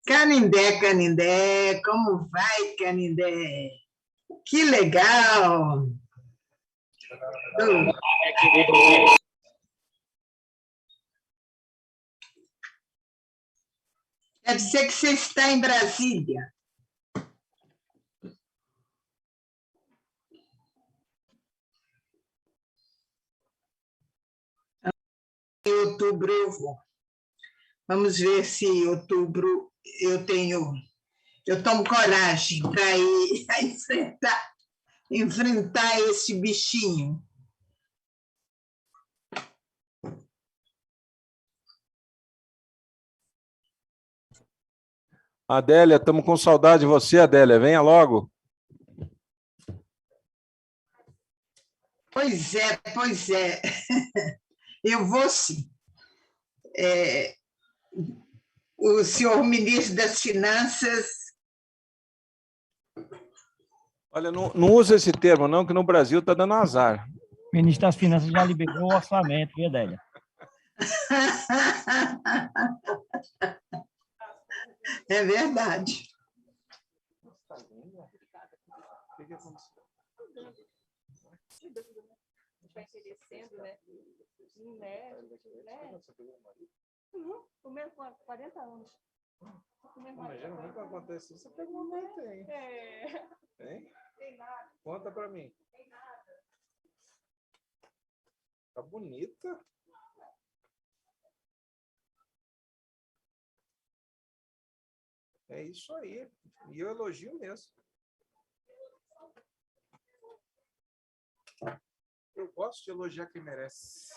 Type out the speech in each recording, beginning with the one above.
Canindé, Canindé, como vai, Canindé? Que legal! Quer dizer que você está em Brasília. Em outubro eu vou. Vamos ver se em outubro eu tomo coragem para ir enfrentar esse bichinho. Adélia, estamos com saudade de você, Adélia. Venha logo. Pois é, pois é. Eu vou sim. O senhor ministro das Finanças. Olha, não usa esse termo, não, que no Brasil está dando azar. O ministro das Finanças já liberou o orçamento, viu, Adélia? É verdade. Vai envelhecendo, né? O mesmo 40 anos. Mas geralmente quando acontece isso, você pega uma mãe, tem. Tem? Tem nada. Conta para mim. Tem nada. Tá bonita. É isso aí. E eu elogio mesmo. Eu gosto de elogiar quem merece.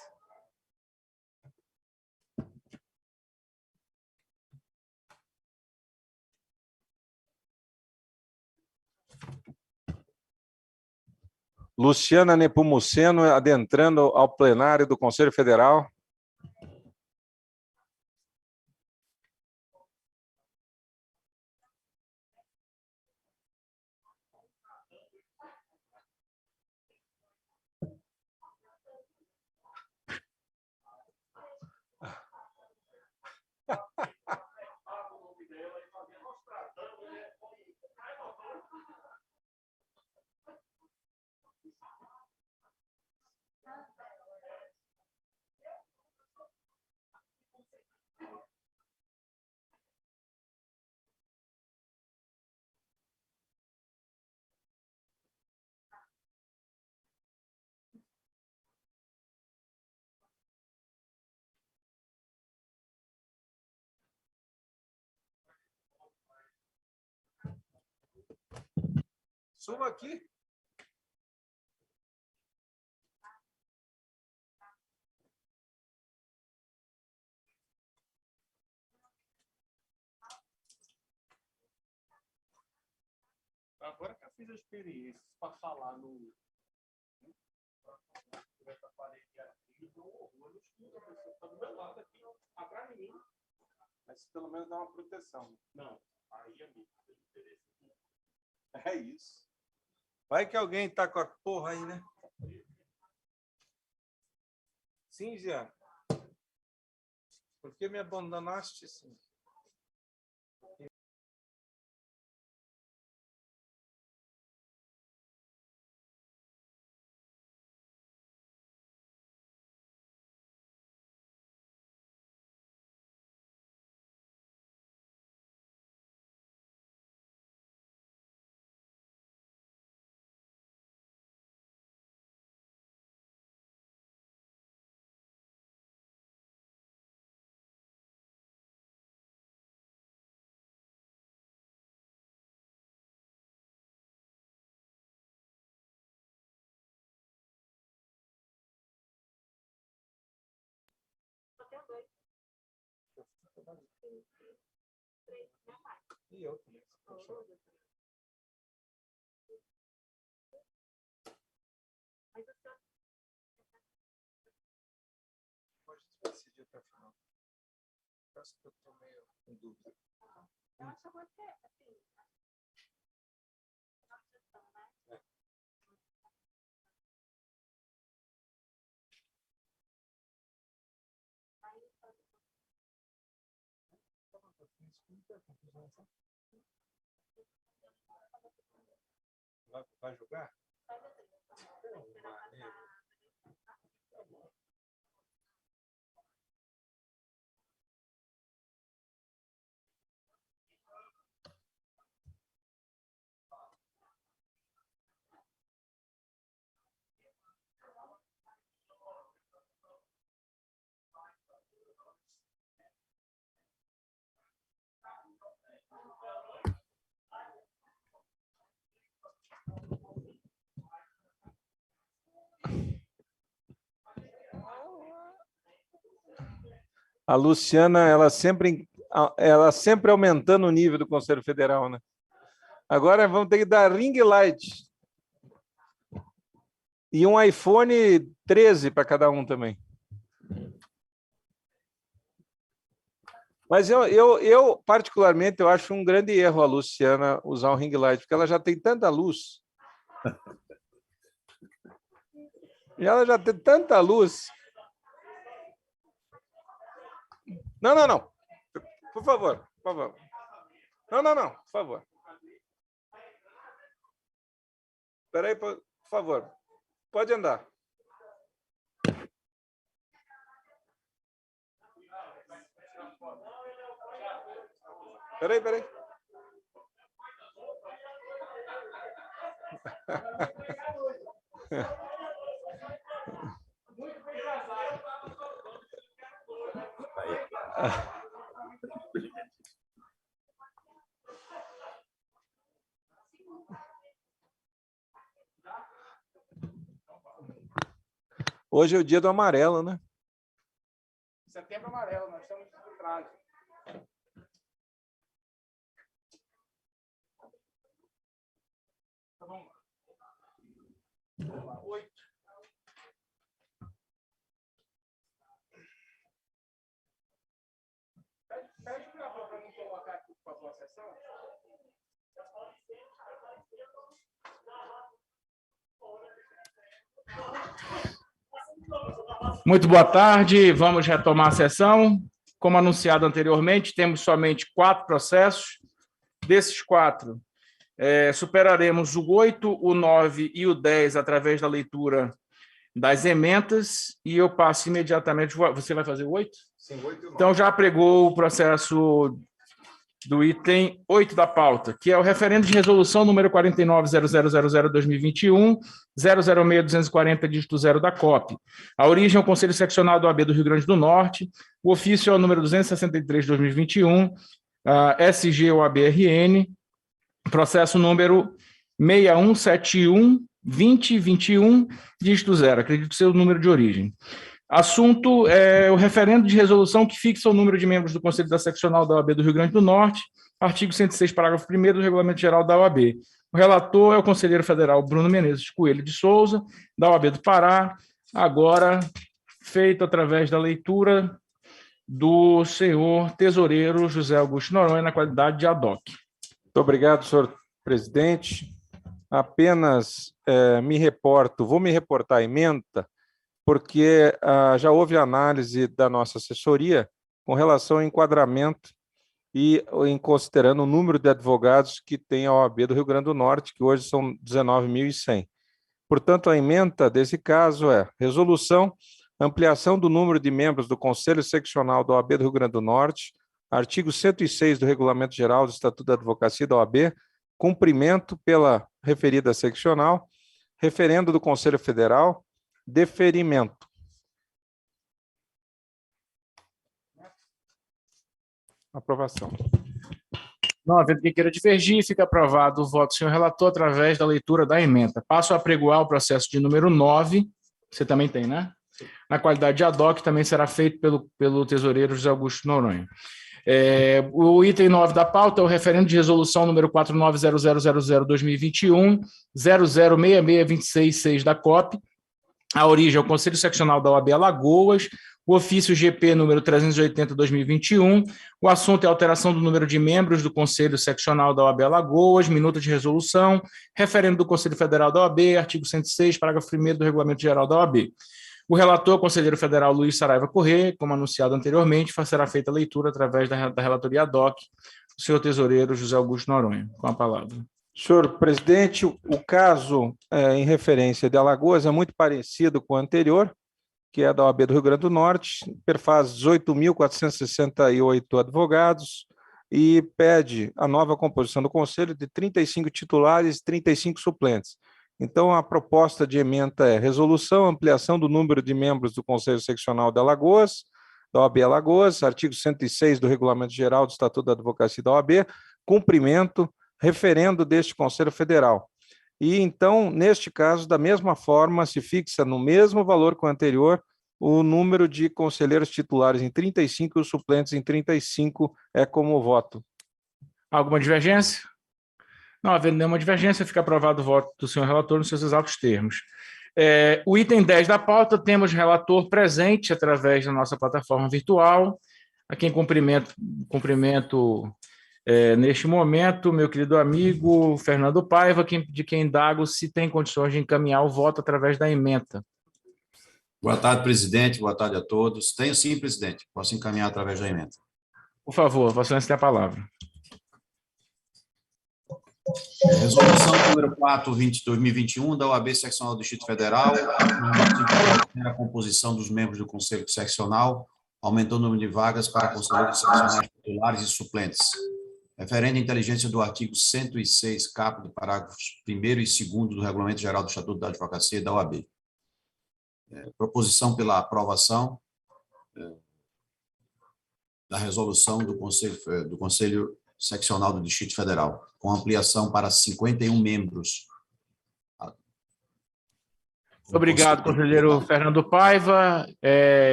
Luciana Nepomuceno adentrando ao plenário do Conselho Federal. Suba aqui. Agora que eu fiz a experiência para falar nessa parede aqui, deu um horror. Eu escuto a pessoa que está do meu lado aqui, atrás de mim. Mas pelo menos dá uma proteção. Não, aí é mesmo. É isso. Vai que alguém tá com a porra aí, né? Sim, Jean. Por que me abandonaste, sim? E eu também. Pode decidir até o final. Acho que eu estou meio em dúvida. Eu acho que você, assim, Vai jogar? A Luciana, ela sempre aumentando o nível do Conselho Federal, né? Agora vamos ter que dar ring light. E um iPhone 13 para cada um também. Mas eu, particularmente, eu acho um grande erro a Luciana usar um ring light, porque ela já tem tanta luz. E ela já tem tanta luz. Não. Por favor. Não, por favor. Espera aí, por favor. Pode andar. Espera aí. Hoje é o dia do amarelo, né? Setembro amarelo, nós estamos no traje. Tá bom. Vamos lá, 8. Pede para mim colocar aqui, por favor, a sessão. Muito boa tarde, vamos retomar a sessão. Como anunciado anteriormente, temos somente 4 processos. Desses 4, superaremos o 8, o 9 e o 10 através da leitura das emendas, e eu passo imediatamente... Você vai fazer o 8? Sim, 8 e 9. Então, já pregou o processo do item 8 da pauta, que é o referendo de resolução número 49.0000/2021, 006.240, dígito 0 da COP. A origem é o Conselho Seccional da OAB do Rio Grande do Norte, o ofício é o número 263/2021, SG OAB-RN, processo número 6171-2021, dígito 0, acredito ser o número de origem. Assunto é o referendo de resolução que fixa o número de membros do Conselho da Seccional da OAB do Rio Grande do Norte, artigo 106, parágrafo 1º do Regulamento Geral da OAB. O relator é o conselheiro federal Bruno Menezes Coelho de Souza, da OAB do Pará, agora feito através da leitura do senhor tesoureiro José Augusto Noronha, na qualidade de ad hoc. Muito obrigado, senhor presidente. Apenas vou me reportar à ementa, porque já houve análise da nossa assessoria com relação ao enquadramento e em considerando o número de advogados que tem a OAB do Rio Grande do Norte, que hoje são 19.100. Portanto, a ementa desse caso é resolução, ampliação do número de membros do Conselho Seccional da OAB do Rio Grande do Norte, artigo 106 do Regulamento Geral do Estatuto da Advocacia da OAB, cumprimento pela referida seccional, referendo do Conselho Federal, deferimento. Aprovação. Não havendo quem queira divergir, fica aprovado o voto do senhor relator através da leitura da ementa. Passo a apregoar o processo de número 9, você também tem, né? Na qualidade de ad hoc, também será feito pelo tesoureiro José Augusto Noronha. O item 9 da pauta é o referendo de resolução número 49.0000/2021, 006626.6 da COP. A origem é o Conselho Seccional da OAB Alagoas, o ofício GP número 380/2021, o assunto é alteração do número de membros do Conselho Seccional da OAB Alagoas, minuta de resolução, referendo do Conselho Federal da OAB, artigo 106, parágrafo 1º do Regulamento Geral da OAB. O relator, conselheiro federal Luiz Saraiva Corrêa, como anunciado anteriormente, será feita a leitura através da relatoria ad hoc do senhor tesoureiro José Augusto Noronha. Com a palavra. Senhor presidente, o caso em referência de Alagoas é muito parecido com o anterior, que é da OAB do Rio Grande do Norte, perfaz 18.468 advogados e pede a nova composição do Conselho de 35 titulares e 35 suplentes. Então, a proposta de ementa é resolução, ampliação do número de membros do Conselho Seccional de Alagoas, da OAB Alagoas, artigo 106 do Regulamento Geral do Estatuto da Advocacia da OAB, cumprimento, referendo deste Conselho Federal. E, então, neste caso, da mesma forma, se fixa no mesmo valor que o anterior, o número de conselheiros titulares em 35 e os suplentes em 35 é como voto. Alguma divergência? Não havendo nenhuma divergência, fica aprovado o voto do senhor relator nos seus exatos termos. O item 10 da pauta, temos relator presente através da nossa plataforma virtual, a quem cumprimento neste momento, meu querido amigo Fernando Paiva, de quem indago se tem condições de encaminhar o voto através da ementa. Boa tarde, presidente. Boa tarde a todos. Tenho sim, presidente. Posso encaminhar através da ementa. Por favor, Vossa Excelência tem a palavra. Resolução número 4/2021 da OAB Seccional do Distrito Federal, a composição dos membros do Conselho Seccional, aumentou o número de vagas para conselheiros seccionais titulares e suplentes. Referendo à inteligência do artigo 106, caput, parágrafos 1º e 2º do Regulamento Geral do Estatuto da Advocacia da OAB. Proposição pela aprovação da resolução do Conselho Seccional do Distrito Federal, com ampliação para 51 membros. Obrigado, conselheiro Fernando Paiva.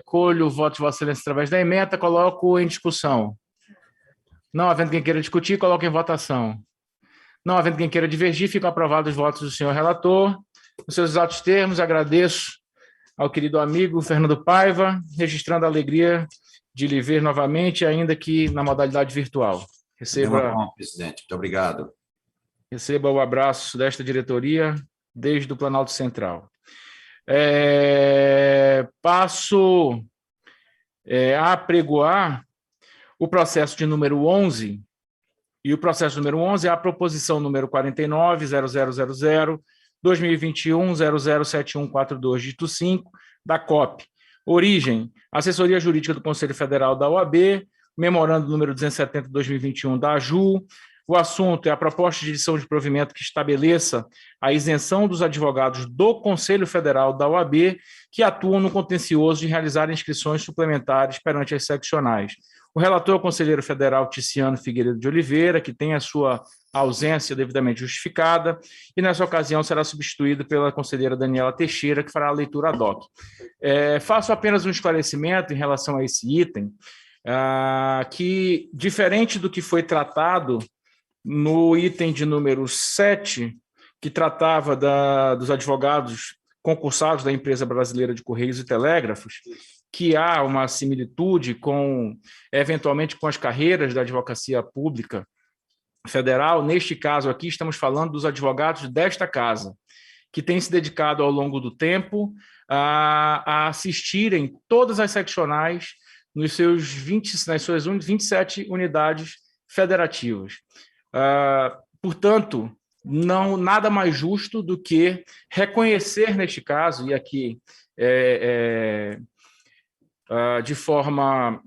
Colho o voto de Vossa Excelência através da ementa, coloco em discussão. Não havendo quem queira discutir, coloco em votação. Não havendo quem queira divergir, ficam aprovados os votos do senhor relator. Nos seus exatos termos, agradeço ao querido amigo Fernando Paiva, registrando a alegria de lhe ver novamente, ainda que na modalidade virtual. Presidente, muito obrigado. Receba o abraço desta diretoria desde o Planalto Central. Passo a apregoar o processo de número 11, e o processo número 11 é a proposição número 49.0000/2021-007142, dígito 5, da COP. Origem, Assessoria Jurídica do Conselho Federal da OAB, memorando número 270/2021 da AJU. O assunto é a proposta de edição de provimento que estabeleça a isenção dos advogados do Conselho Federal da OAB que atuam no contencioso de realizar inscrições suplementares perante as seccionais. O relator é o conselheiro federal Ticiano Figueiredo de Oliveira, que tem a sua ausência devidamente justificada, e nessa ocasião será substituído pela conselheira Daniela Teixeira, que fará a leitura ad hoc. Faço apenas um esclarecimento em relação a esse item, que, diferente do que foi tratado no item de número 7, que tratava dos advogados concursados da Empresa Brasileira de Correios e Telégrafos, que há uma similitude eventualmente, com as carreiras da advocacia pública federal. Neste caso aqui, estamos falando dos advogados desta casa, que têm se dedicado ao longo do tempo a assistirem todas as seccionais nas suas 27 unidades federativas. Portanto, nada mais justo do que reconhecer neste caso, e aqui de forma...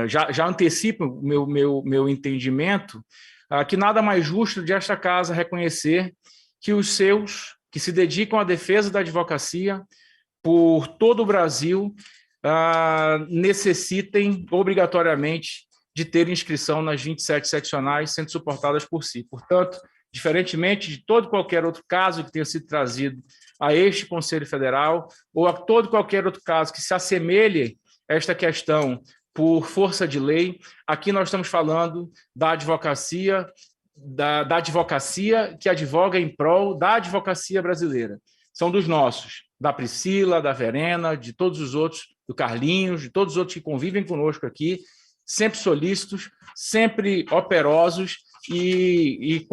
já antecipo o meu entendimento, que nada mais justo de esta casa reconhecer que os seus, que se dedicam à defesa da advocacia por todo o Brasil, necessitem obrigatoriamente de ter inscrição nas 27 seccionais sendo suportadas por si. Portanto, diferentemente de todo qualquer outro caso que tenha sido trazido a este Conselho Federal, ou a todo qualquer outro caso que se assemelhe a esta questão por força de lei, aqui nós estamos falando da advocacia, da advocacia que advoga em prol da advocacia brasileira. São dos nossos, da Priscila, da Verena, de todos os outros, do Carlinhos, de todos os outros que convivem conosco aqui, sempre solícitos, sempre operosos e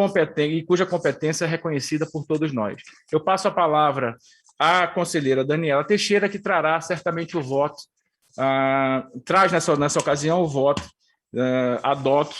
cuja competência é reconhecida por todos nós. Eu passo a palavra à conselheira Daniela Teixeira, que trará certamente o voto, traz nessa ocasião o voto ad hoc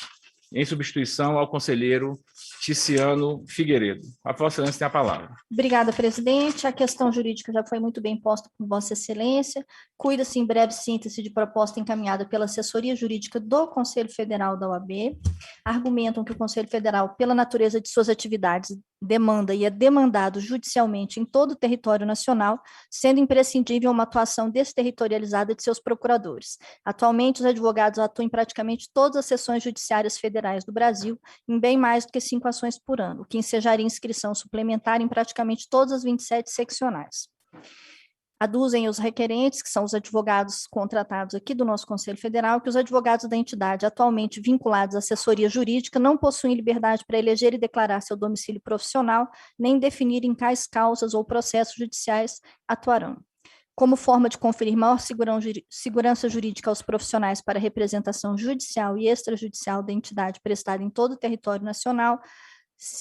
em substituição ao conselheiro Ticiano Figueiredo. A Vossa Excelência tem a palavra. Obrigada, presidente. A questão jurídica já foi muito bem posta por Vossa Excelência. Cuida-se em breve síntese de proposta encaminhada pela assessoria jurídica do Conselho Federal da OAB. Argumentam que o Conselho Federal, pela natureza de suas atividades, demanda e é demandado judicialmente em todo o território nacional, sendo imprescindível uma atuação desterritorializada de seus procuradores. Atualmente, os advogados atuam em praticamente todas as seções judiciárias federais do Brasil, em bem mais do que 5 ações por ano, o que ensejaria inscrição suplementar em praticamente todas as 27 seccionais. Aduzem os requerentes, que são os advogados contratados aqui do nosso Conselho Federal, que os advogados da entidade atualmente vinculados à assessoria jurídica não possuem liberdade para eleger e declarar seu domicílio profissional, nem definir em quais causas ou processos judiciais atuarão. Como forma de conferir maior segurança jurídica aos profissionais para representação judicial e extrajudicial da entidade prestada em todo o território nacional,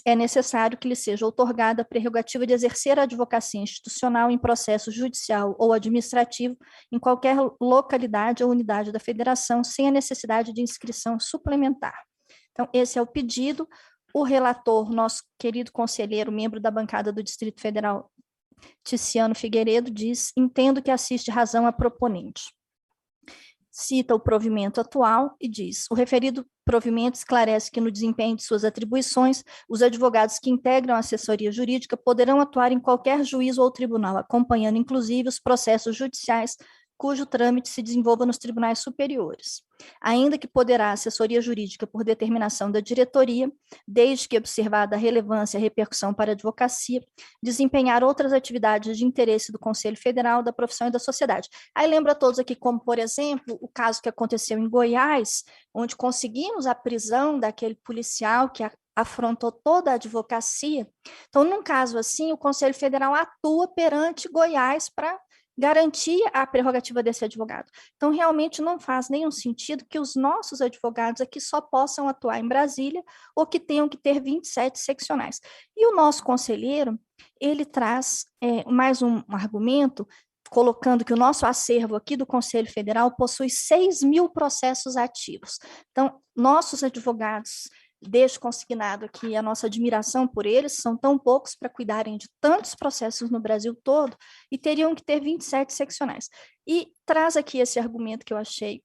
é necessário que lhe seja outorgada a prerrogativa de exercer a advocacia institucional em processo judicial ou administrativo em qualquer localidade ou unidade da federação, sem a necessidade de inscrição suplementar. Então, esse é o pedido. O relator, nosso querido conselheiro, membro da bancada do Distrito Federal, Ticiano Figueiredo, diz: entendo que assiste razão à proponente. Cita o provimento atual e diz: o referido provimento esclarece que no desempenho de suas atribuições, os advogados que integram a assessoria jurídica poderão atuar em qualquer juízo ou tribunal, acompanhando inclusive os processos judiciais cujo trâmite se desenvolva nos tribunais superiores. Ainda que poderá a assessoria jurídica, por determinação da diretoria, desde que observada a relevância e a repercussão para a advocacia, desempenhar outras atividades de interesse do Conselho Federal, da profissão e da sociedade. Aí lembro a todos aqui, como, por exemplo, o caso que aconteceu em Goiás, onde conseguimos a prisão daquele policial que afrontou toda a advocacia. Então, num caso assim, o Conselho Federal atua perante Goiás para garantir a prerrogativa desse advogado. Então, realmente não faz nenhum sentido que os nossos advogados aqui só possam atuar em Brasília ou que tenham que ter 27 seccionais. E o nosso conselheiro, ele traz mais um argumento, colocando que o nosso acervo aqui do Conselho Federal possui 6.000 processos ativos. Então, nossos advogados, deixo consignado aqui a nossa admiração por eles, são tão poucos para cuidarem de tantos processos no Brasil todo, e teriam que ter 27 seccionais. E traz aqui esse argumento que eu achei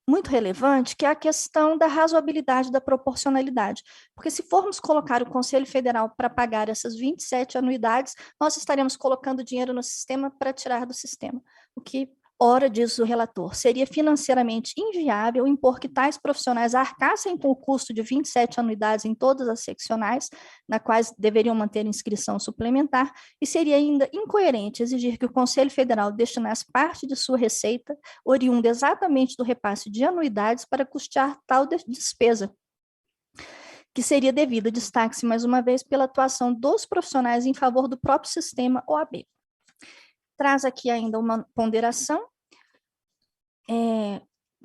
muito relevante, que é a questão da razoabilidade, da proporcionalidade. Porque se formos colocar o Conselho Federal para pagar essas 27 anuidades, nós estaremos colocando dinheiro no sistema para tirar do sistema, o que, ora, diz o relator, seria financeiramente inviável impor que tais profissionais arcassem com o custo de 27 anuidades em todas as seccionais, na quais deveriam manter inscrição suplementar, e seria ainda incoerente exigir que o Conselho Federal destinasse parte de sua receita, oriunda exatamente do repasse de anuidades, para custear tal despesa, que seria devida, destaque-se mais uma vez, pela atuação dos profissionais em favor do próprio sistema OAB. Traz aqui ainda uma ponderação,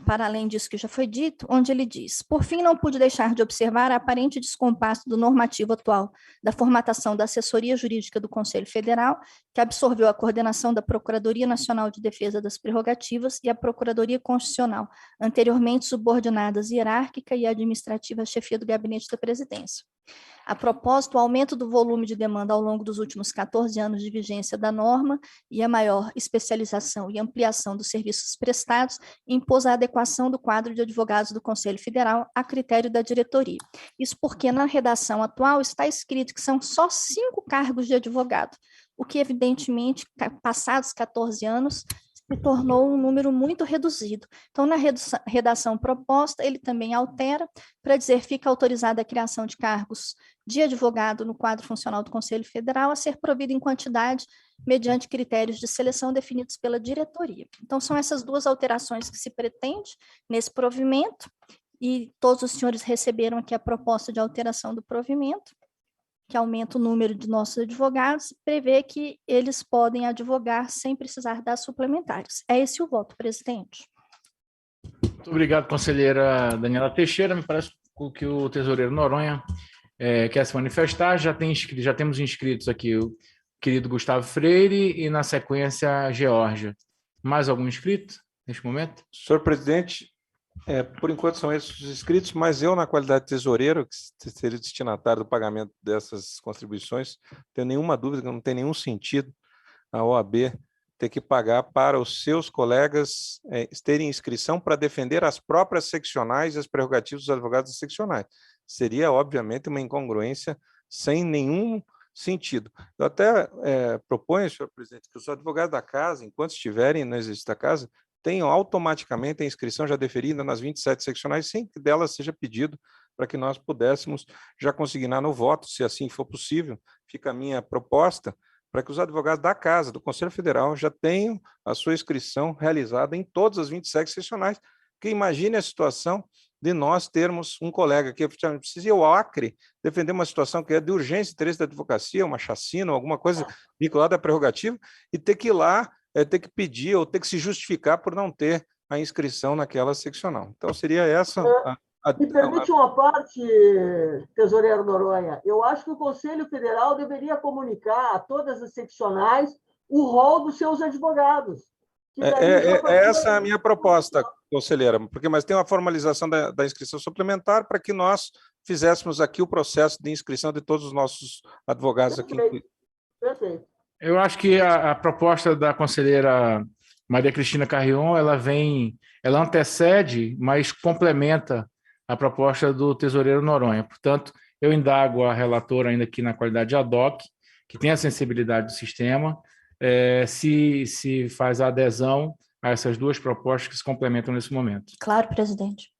para além disso que já foi dito, onde ele diz: por fim, não pude deixar de observar a aparente descompasso do normativo atual da formatação da assessoria jurídica do Conselho Federal, que absorveu a coordenação da Procuradoria Nacional de Defesa das Prerrogativas e a Procuradoria Constitucional, anteriormente subordinadas hierárquica e administrativa à chefia do Gabinete da Presidência. A propósito, o aumento do volume de demanda ao longo dos últimos 14 anos de vigência da norma e a maior especialização e ampliação dos serviços prestados impôs a adequação do quadro de advogados do Conselho Federal a critério da diretoria. Isso porque na redação atual está escrito que são só 5 cargos de advogado, o que evidentemente, passados 14 anos, se tornou um número muito reduzido. Então, na redação proposta, ele também altera para dizer: fica autorizada a criação de cargos de advogado no quadro funcional do Conselho Federal a ser provido em quantidade mediante critérios de seleção definidos pela diretoria. Então, são essas 2 alterações que se pretende nesse provimento, e todos os senhores receberam aqui a proposta de alteração do provimento, que aumenta o número de nossos advogados, prevê que eles podem advogar sem precisar das suplementares. É esse o voto, presidente. Muito obrigado, conselheira Daniela Teixeira. Me parece que o tesoureiro Noronha quer se manifestar. Já temos inscritos aqui querido Gustavo Freire, e na sequência, Geórgia. Mais algum inscrito neste momento? Senhor presidente, por enquanto são esses os inscritos, mas eu, na qualidade de tesoureiro, que seria destinatário do pagamento dessas contribuições, não tenho nenhuma dúvida que não tem nenhum sentido a OAB ter que pagar para os seus colegas terem inscrição para defender as próprias seccionais e as prerrogativas dos advogados seccionais. Seria, obviamente, uma incongruência sem nenhum sentido. Eu até proponho, senhor presidente, que os advogados da casa, enquanto estiverem no exercício da casa, tenham automaticamente a inscrição já deferida nas 27 seccionais, sem que delas seja pedido, para que nós pudéssemos já consignar no voto, se assim for possível. Fica a minha proposta, para que os advogados da Casa, do Conselho Federal, já tenham a sua inscrição realizada em todas as 27 seccionais. Porque imagine a situação de nós termos um colega que precisa ir ao Acre defender uma situação que é de urgência, interesse da advocacia, uma chacina, alguma coisa vinculada à prerrogativa, e ter que ir lá, ter que pedir ou ter que se justificar por não ter a inscrição naquela seccional. Então, seria essa... Me permite uma parte, tesoureiro Noronha. Eu acho que o Conselho Federal deveria comunicar a todas as seccionais o rol dos seus advogados. Essa é a minha proposta, conselheira, mas tem uma formalização da inscrição suplementar para que nós fizéssemos aqui o processo de inscrição de todos os nossos advogados aqui. Perfeito. Eu acho que a proposta da conselheira Maria Cristina Carrion, ela antecede, mas complementa a proposta do tesoureiro Noronha. Portanto, eu indago a relatora ainda aqui na qualidade de ad hoc, que tem a sensibilidade do sistema, se faz a adesão a essas duas propostas que se complementam nesse momento. Claro, presidente.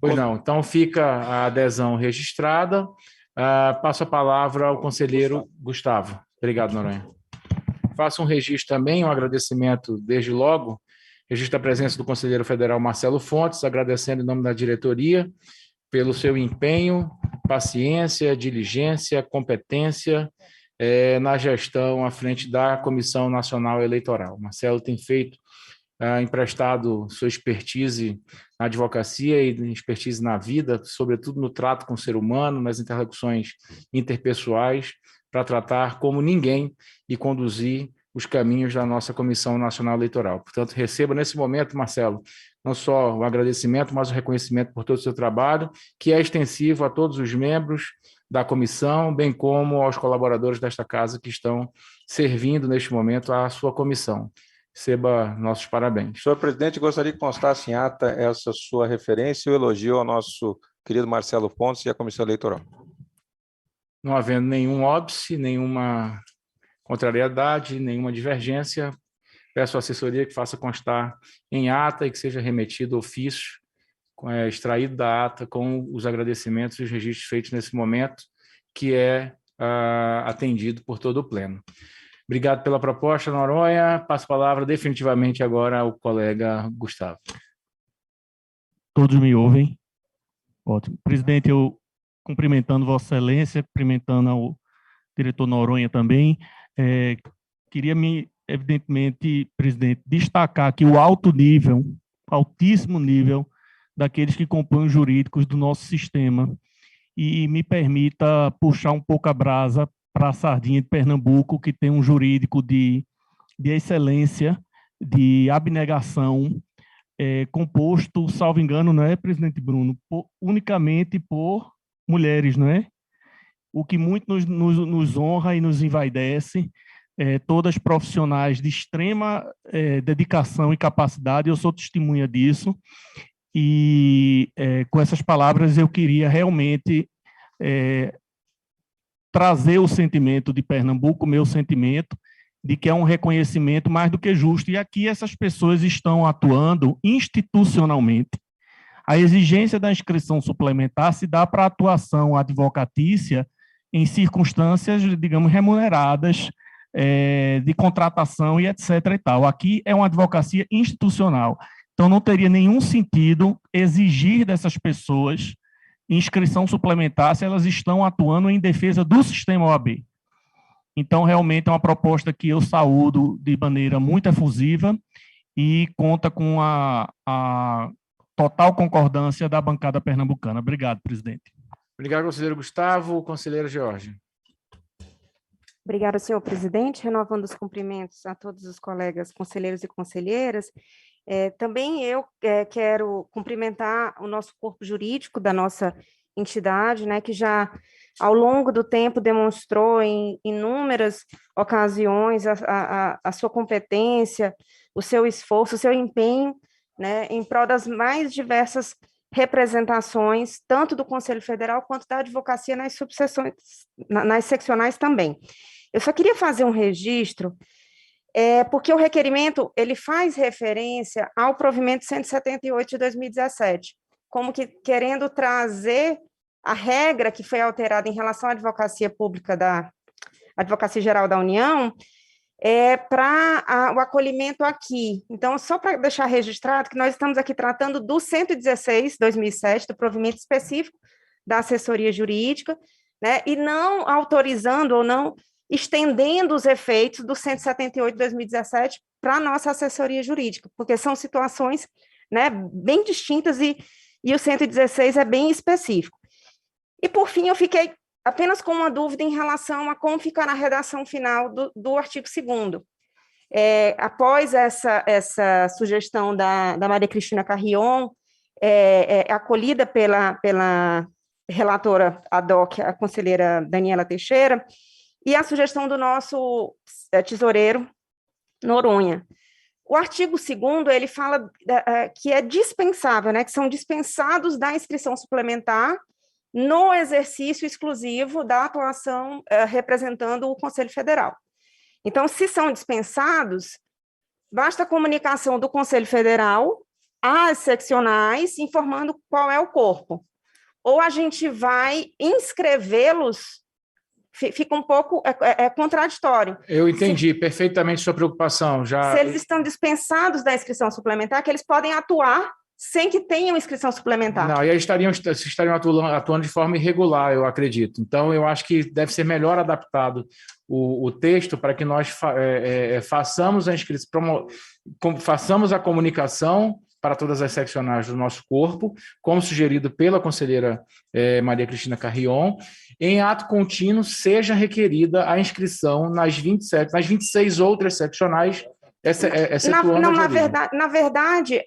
Pois não, então fica a adesão registrada. Passo a palavra ao conselheiro Gustavo. Obrigado, Noronha. Faço um registro também, um agradecimento desde logo, registro da presença do conselheiro federal Marcelo Fontes, agradecendo em nome da diretoria pelo seu empenho, paciência, diligência, competência na gestão à frente da Comissão Nacional Eleitoral. Marcelo tem emprestado sua expertise na advocacia e expertise na vida, sobretudo no trato com o ser humano, nas interlocuções interpessoais, para tratar como ninguém e conduzir os caminhos da nossa Comissão Nacional Eleitoral. Portanto, receba nesse momento, Marcelo, não só o agradecimento, mas o reconhecimento por todo o seu trabalho, que é extensivo a todos os membros da comissão, bem como aos colaboradores desta casa que estão servindo neste momento à sua comissão. Receba nossos parabéns. Senhor presidente, gostaria que constasse em ata essa sua referência e o elogio ao nosso querido Marcelo Fontes e à comissão eleitoral. Não havendo nenhum óbice, nenhuma contrariedade, nenhuma divergência, peço à assessoria que faça constar em ata e que seja remetido ofício, extraído da ata com os agradecimentos e os registros feitos nesse momento, que é atendido por todo o pleno. Obrigado pela proposta, Noronha. Passo a palavra definitivamente agora ao colega Gustavo. Todos me ouvem? Ótimo. Presidente, eu cumprimentando Vossa Excelência, cumprimentando ao diretor Noronha também, queria evidentemente, presidente, destacar aqui o alto nível, altíssimo nível, daqueles que compõem os jurídicos do nosso sistema, e me permita puxar um pouco a brasa para a sardinha de Pernambuco, que tem um jurídico de excelência, de abnegação, composto, salvo engano, não é, presidente Bruno, unicamente por mulheres, não é? O que muito nos honra e nos envaidece, todas profissionais de extrema dedicação e capacidade, eu sou testemunha disso, e com essas palavras eu queria realmente trazer o sentimento de Pernambuco, o meu sentimento, de que é um reconhecimento mais do que justo, e aqui essas pessoas estão atuando institucionalmente. A exigência da inscrição suplementar se dá para a atuação advocatícia em circunstâncias, digamos, remuneradas, de contratação e etc. e tal. Aqui é uma advocacia institucional. Então, não teria nenhum sentido exigir dessas pessoas inscrição suplementar se elas estão atuando em defesa do sistema OAB. Então, realmente é uma proposta que eu saúdo de maneira muito efusiva e conta com a total concordância da bancada pernambucana. Obrigado, presidente. Obrigado, conselheiro Gustavo. Conselheiro Geórgia. Obrigada, senhor presidente. Renovando os cumprimentos a todos os colegas conselheiros e conselheiras. Também eu quero cumprimentar o nosso corpo jurídico da nossa entidade, né, que já, ao longo do tempo, demonstrou em inúmeras ocasiões a sua competência, o seu esforço, o seu empenho, né, em prol das mais diversas representações, tanto do Conselho Federal quanto da advocacia nas subseções, nas seccionais também. Eu só queria fazer um registro, porque o requerimento ele faz referência ao provimento 178 de 2017, como que querendo trazer a regra que foi alterada em relação à advocacia pública da Advocacia Geral da União, para o acolhimento aqui. Então, só para deixar registrado que nós estamos aqui tratando do 116/2007, do provimento específico da assessoria jurídica, né, e não autorizando ou não estendendo os efeitos do 178/2017 para a nossa assessoria jurídica, porque são situações, né, bem distintas e o 116 é bem específico. E, por fim, eu fiquei apenas com uma dúvida em relação a como ficar na redação final do artigo 2º. Após essa sugestão da Maria Cristina Carrion, acolhida pela relatora ad hoc, a conselheira Daniela Teixeira, e a sugestão do nosso tesoureiro Noronha. O artigo 2º, ele fala que é dispensável, né, que são dispensados da inscrição suplementar no exercício exclusivo da atuação representando o Conselho Federal. Então, se são dispensados, basta a comunicação do Conselho Federal às seccionais, informando qual é o corpo. Ou a gente vai inscrevê-los, fica um pouco contraditório. Eu entendi perfeitamente sua preocupação. Se eles estão dispensados da inscrição suplementar, que eles podem atuar sem que tenham inscrição suplementar. Não, e aí estariam atuando de forma irregular, eu acredito. Então, eu acho que deve ser melhor adaptado o texto para que nós façamos a inscrição, façamos a comunicação para todas as seccionais do nosso corpo, como sugerido pela conselheira Maria Cristina Carrion, em ato contínuo seja requerida a inscrição nas 26 outras seccionais, na verdade,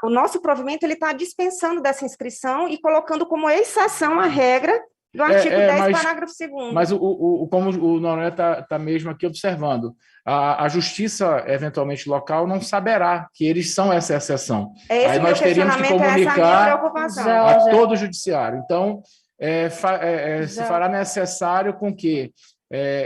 o nosso provimento está dispensando dessa inscrição e colocando como exceção a regra do artigo 10, parágrafo 2º. Mas como o Noronha está mesmo aqui observando, a justiça, eventualmente local, não saberá que eles são essa exceção. Aí nós teríamos que comunicar a todo o judiciário. Então, se fará necessário com que,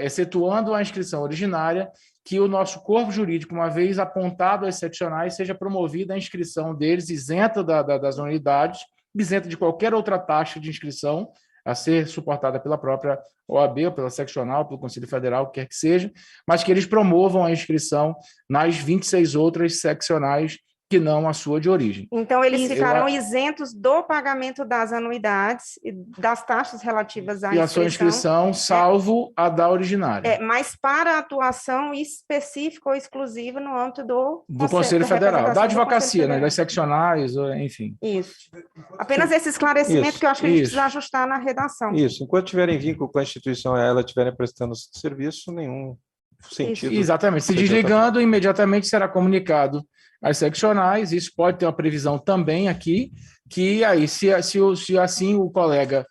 excetuando a inscrição originária, que o nosso corpo jurídico, uma vez apontado às seccionais, seja promovida a inscrição deles, isenta das unidades, isenta de qualquer outra taxa de inscrição, a ser suportada pela própria OAB, ou pela seccional, pelo Conselho Federal, o que quer que seja, mas que eles promovam a inscrição nas 26 outras seccionais que não a sua de origem. Então, eles ficarão isentos do pagamento das anuidades e das taxas relativas à inscrição. E a sua inscrição, salvo a da originária. Mas para a atuação específica ou exclusiva no âmbito do Conselho Federal, da advocacia, né, das seccionais, enfim. Isso. Apenas esse esclarecimento que eu acho que a gente precisa ajustar na redação. Isso. Enquanto tiverem vínculo com a instituição e ela estiverem prestando serviço, nenhum sentido. Isso. Exatamente. Se desligando, imediatamente será comunicado às seccionais. Isso pode ter uma previsão também aqui, que aí, se assim o colega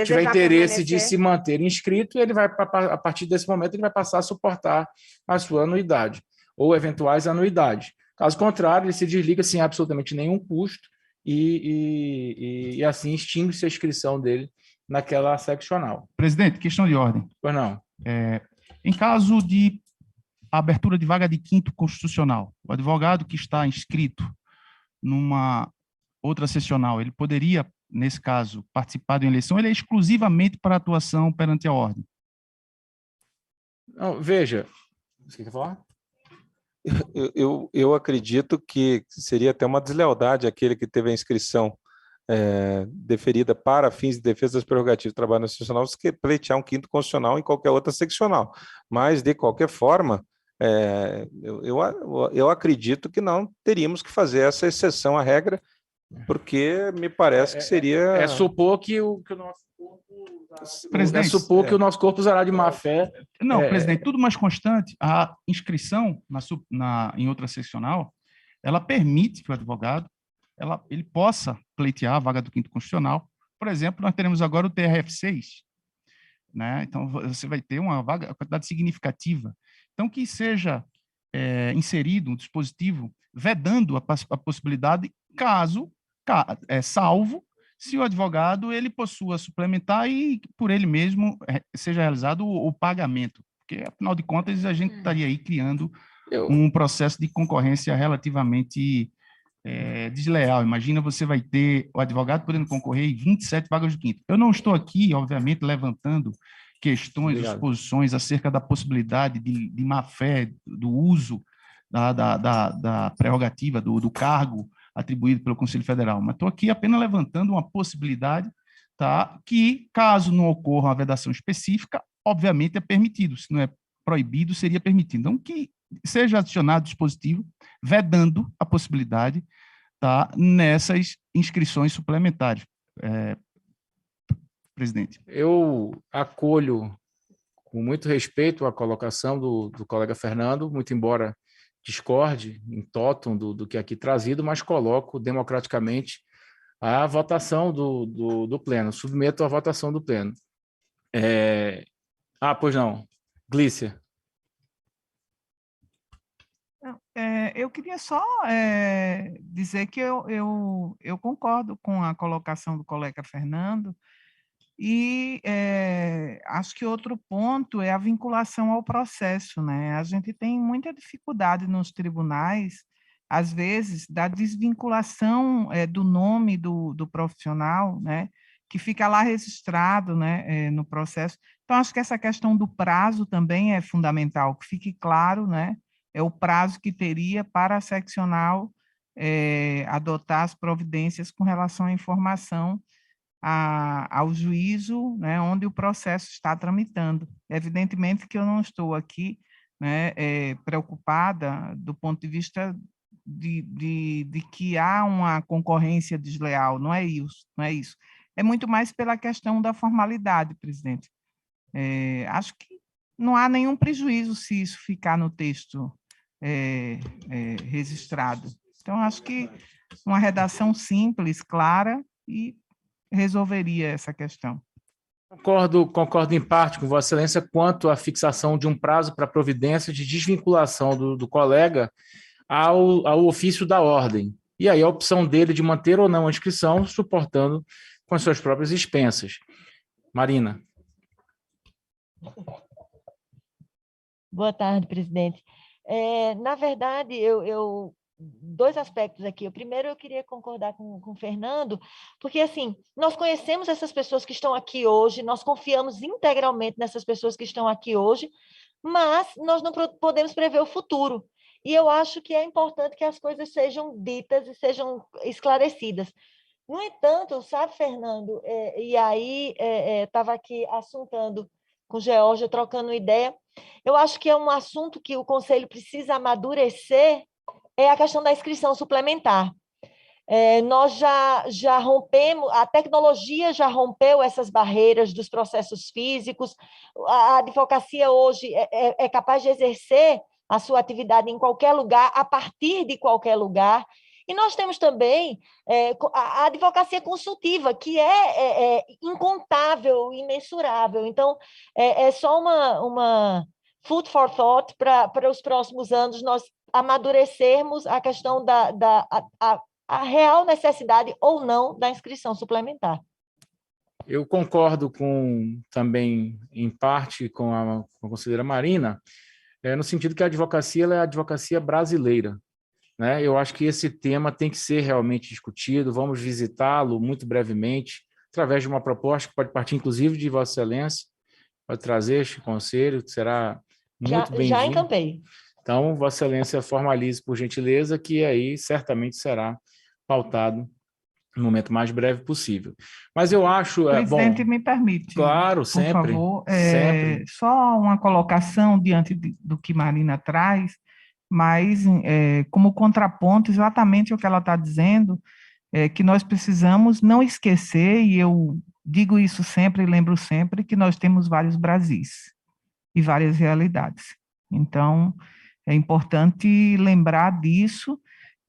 tiver interesse de se manter inscrito, ele vai, a partir desse momento, ele vai passar a suportar a sua anuidade, ou eventuais anuidades. Caso contrário, ele se desliga sem absolutamente nenhum custo e assim extingue-se a inscrição dele naquela seccional. Presidente, questão de ordem. Pois não. Em caso de abertura de vaga de quinto constitucional, o advogado que está inscrito numa outra seccional, ele poderia, nesse caso, participar de uma eleição, ele é exclusivamente para atuação perante a ordem? Não, veja, você quer falar? Eu acredito que seria até uma deslealdade aquele que teve a inscrição deferida para fins de defesa das prerrogativas do trabalho nacional, que pleitear um quinto constitucional em qualquer outra seccional. Mas, de qualquer forma, eu acredito que não teríamos que fazer essa exceção à regra, porque me parece que seria... supor que o nosso corpo Presidente, é supor que o nosso corpo usará de má-fé. Não, presidente, tudo mais constante, a inscrição em outra seccional, ela permite que o advogado ele possa pleitear a vaga do quinto constitucional. Por exemplo, nós teremos agora o TRF6, né? Então, você vai ter uma vaga, uma quantidade significativa. Então, que seja inserido um dispositivo vedando a possibilidade, salvo se o advogado ele possua suplementar e por ele mesmo seja realizado o pagamento, porque, afinal de contas, a gente estaria aí criando um processo de concorrência relativamente desleal. Imagina, você vai ter o advogado podendo concorrer em 27 vagas do quinto. Eu não estou aqui, obviamente, levantando questões, exposições acerca da possibilidade de má-fé, do uso da prerrogativa, do cargo atribuído pelo Conselho Federal, mas estou aqui apenas levantando uma possibilidade, tá, que, caso não ocorra uma vedação específica, obviamente é permitido, se não é proibido, seria permitido. Então, que seja adicionado dispositivo vedando a possibilidade, tá, nessas inscrições suplementares. Presidente. Eu acolho com muito respeito a colocação do colega Fernando, muito embora discorde em totum do que aqui trazido, mas coloco democraticamente a votação do pleno, submeto à votação do pleno. Pois não, Glícia. Eu queria só dizer que eu concordo com a colocação do colega Fernando e acho que outro ponto é a vinculação ao processo, né? A gente tem muita dificuldade nos tribunais, às vezes, da desvinculação do nome do profissional, né? Que fica lá registrado, né? No processo. Então, acho que essa questão do prazo também é fundamental, que fique claro, né? É o prazo que teria para a seccional adotar as providências com relação à informação ao juízo, né, onde o processo está tramitando. Evidentemente que eu não estou aqui, né, preocupada do ponto de vista de que há uma concorrência desleal, não é isso, não é isso. É muito mais pela questão da formalidade, presidente. Acho que não há nenhum prejuízo se isso ficar no texto registrado. Então, acho que uma redação simples, clara, e resolveria essa questão. Concordo em parte com Vossa Excelência quanto à fixação de um prazo para providência de desvinculação do colega ao ofício da ordem. E aí a opção dele de manter ou não a inscrição, suportando com as suas próprias expensas. Marina. Boa tarde, presidente. Na verdade, dois aspectos aqui. O primeiro, eu queria concordar com o Fernando, porque, assim, nós conhecemos essas pessoas que estão aqui hoje, nós confiamos integralmente nessas pessoas que estão aqui hoje, mas nós não podemos prever o futuro. E eu acho que é importante que as coisas sejam ditas e sejam esclarecidas. No entanto, sabe, Fernando, e aí estava aqui assuntando com Geórgia, trocando ideia, eu acho que é um assunto que o Conselho precisa amadurecer, é a questão da inscrição suplementar. Nós já rompemos, a tecnologia já rompeu essas barreiras dos processos físicos, a advocacia hoje é capaz de exercer a sua atividade em qualquer lugar, a partir de qualquer lugar, e nós temos também a advocacia consultiva, que é incontável, imensurável. Então, é só uma food for thought para os próximos anos nós amadurecermos a questão da real necessidade ou não da inscrição suplementar. Eu concordo também, em parte, com a conselheira Marina, no sentido que a advocacia ela é a advocacia brasileira, né? Eu acho que esse tema tem que ser realmente discutido, vamos visitá-lo muito brevemente, através de uma proposta que pode partir, inclusive, de Vossa Excelência, pode trazer este conselho, que será muito bem-vindo. Já encampei. Então, Vossa Excelência formalize, por gentileza, que aí certamente será pautado no momento mais breve possível. Mas eu acho... Presidente, me permite, claro, sempre, por favor, sempre. Só uma colocação diante do que Marina traz, mas como contraponto, exatamente o que ela está dizendo, que nós precisamos não esquecer, e eu digo isso sempre e lembro sempre, que nós temos vários Brasis e várias realidades. Então, é importante lembrar disso,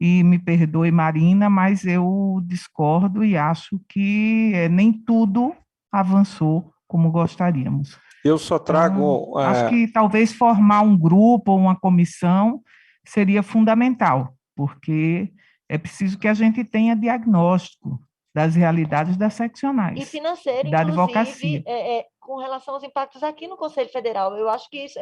e me perdoe, Marina, mas eu discordo e acho que nem tudo avançou como gostaríamos. Eu só trago... Então, acho que talvez formar um grupo ou uma comissão seria fundamental, porque é preciso que a gente tenha diagnóstico das realidades das seccionais. E financeiro, da inclusive, advocacia. Com relação aos impactos aqui no Conselho Federal. Eu acho que isso,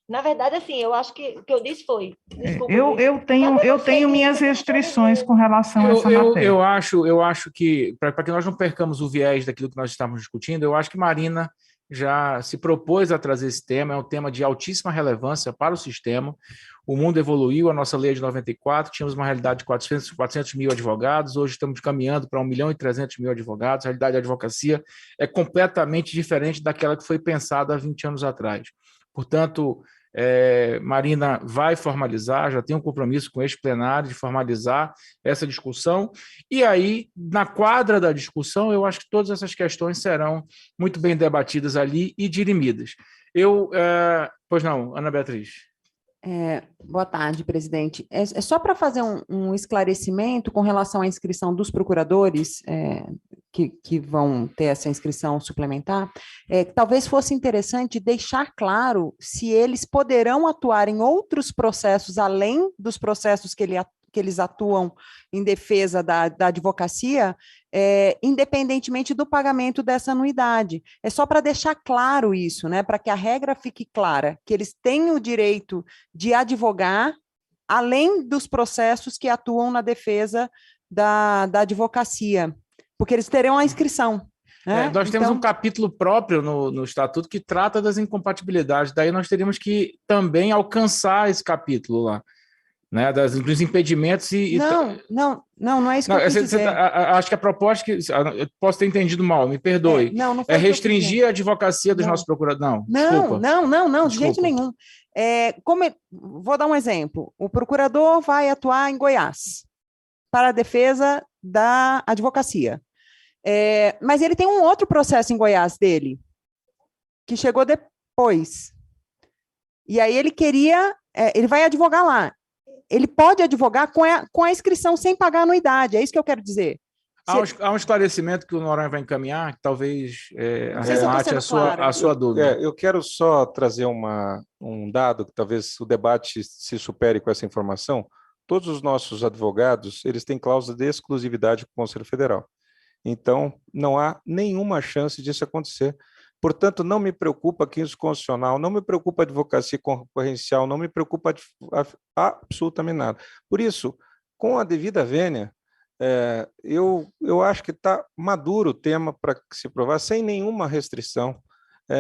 na verdade, assim, eu acho que o que eu disse foi... Desculpa, eu tenho minhas restrições com relação a essa matéria. Eu acho que, para que nós não percamos o viés daquilo que nós estamos discutindo, eu acho que Marina já se propôs a trazer esse tema, é um tema de altíssima relevância para o sistema. O mundo evoluiu, a nossa lei é de 94, tínhamos uma realidade de 400 mil advogados, hoje estamos caminhando para 1.300.000 advogados, a realidade da advocacia é completamente diferente daquela que foi pensada há 20 anos atrás. Portanto, Marina vai formalizar, já tem um compromisso com este plenário de formalizar essa discussão, e aí, na quadra da discussão, eu acho que todas essas questões serão muito bem debatidas ali e dirimidas. Pois não, Ana Beatriz. Boa tarde, presidente. É só para fazer um esclarecimento com relação à inscrição dos procuradores que vão ter essa inscrição suplementar, talvez fosse interessante deixar claro se eles poderão atuar em outros processos, além dos processos que eles atuam em defesa da advocacia, independentemente do pagamento dessa anuidade. É só para deixar claro isso, né, para que a regra fique clara, que eles têm o direito de advogar, além dos processos que atuam na defesa da advocacia, porque eles terão a inscrição. Nós temos um capítulo próprio no Estatuto que trata das incompatibilidades, daí nós teríamos que também alcançar esse capítulo lá. Né, dos impedimentos não é isso que eu quis dizer. Acho que a proposta, eu posso ter entendido mal, me perdoe, não é restringir a advocacia dos nossos procuradores. Não, de jeito nenhum. Vou dar um exemplo. O procurador vai atuar em Goiás para a defesa da advocacia. Mas ele tem um outro processo em Goiás dele, que chegou depois. E aí ele vai advogar lá. Ele pode advogar com a inscrição sem pagar anuidade, é isso que eu quero dizer. Há um esclarecimento que o Noronha vai encaminhar, que talvez arremate a sua dúvida. Eu quero só trazer um dado, que talvez o debate se supere com essa informação. Todos os nossos advogados, eles têm cláusula de exclusividade com o Conselho Federal. Então, não há nenhuma chance disso acontecer. Portanto, não me preocupa crise constitucional, não me preocupa a advocacia concorrencial, não me preocupa absolutamente nada. Por isso, com a devida vênia, eu acho que está maduro o tema para se provar, sem nenhuma restrição.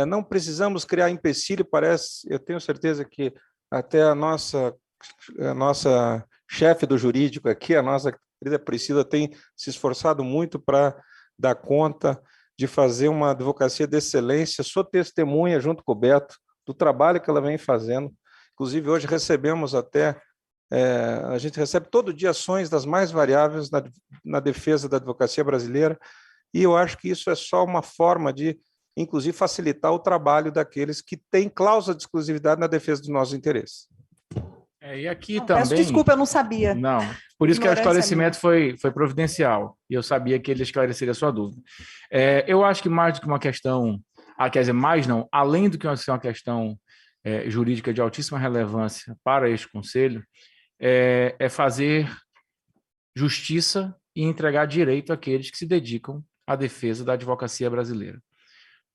Não precisamos criar empecilho, eu tenho certeza que até a nossa chefe do jurídico aqui, a nossa querida Priscila, tem se esforçado muito para dar conta de fazer uma advocacia de excelência. Sou testemunha, junto com o Beto, do trabalho que ela vem fazendo. Inclusive, hoje recebemos a gente recebe todo dia ações das mais variáveis na defesa da advocacia brasileira, e eu acho que isso é só uma forma de, inclusive, facilitar o trabalho daqueles que têm cláusula de exclusividade na defesa dos nossos interesses. E aqui também... Peço desculpa, eu não sabia. Não, por isso que o esclarecimento foi providencial, e eu sabia que ele esclareceria a sua dúvida. Eu acho que mais do que uma questão, quer dizer, mais não, além do que ser uma questão jurídica de altíssima relevância para este Conselho, é fazer justiça e entregar direito àqueles que se dedicam à defesa da advocacia brasileira.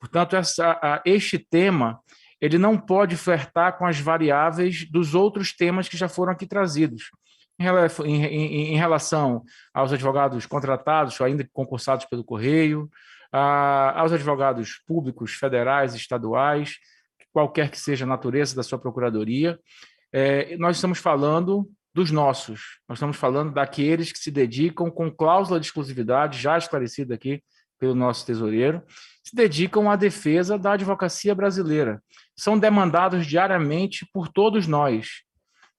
Portanto, este tema... ele não pode flertar com as variáveis dos outros temas que já foram aqui trazidos. Em relação aos advogados contratados, ou ainda concursados pelo Correio, aos advogados públicos, federais, estaduais, qualquer que seja a natureza da sua procuradoria, nós estamos falando dos nossos, nós estamos falando daqueles que se dedicam com cláusula de exclusividade, já esclarecida aqui pelo nosso tesoureiro, se dedicam à defesa da advocacia brasileira. São demandados diariamente por todos nós,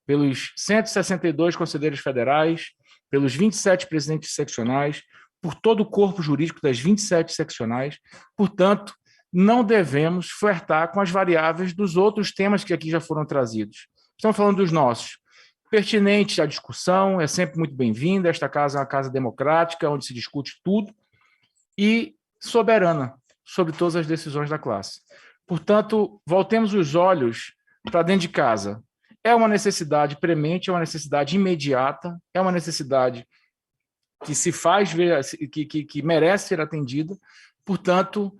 pelos 162 conselheiros federais, pelos 27 presidentes seccionais, por todo o corpo jurídico das 27 seccionais. Portanto, não devemos flertar com as variáveis dos outros temas que aqui já foram trazidos. Estamos falando dos nossos. Pertinente à discussão, é sempre muito bem-vinda. Esta casa é uma casa democrática, onde se discute tudo, e soberana sobre todas as decisões da classe. Portanto, voltemos os olhos para dentro de casa. É uma necessidade premente, é uma necessidade imediata, é uma necessidade que se faz ver, que merece ser atendida. Portanto,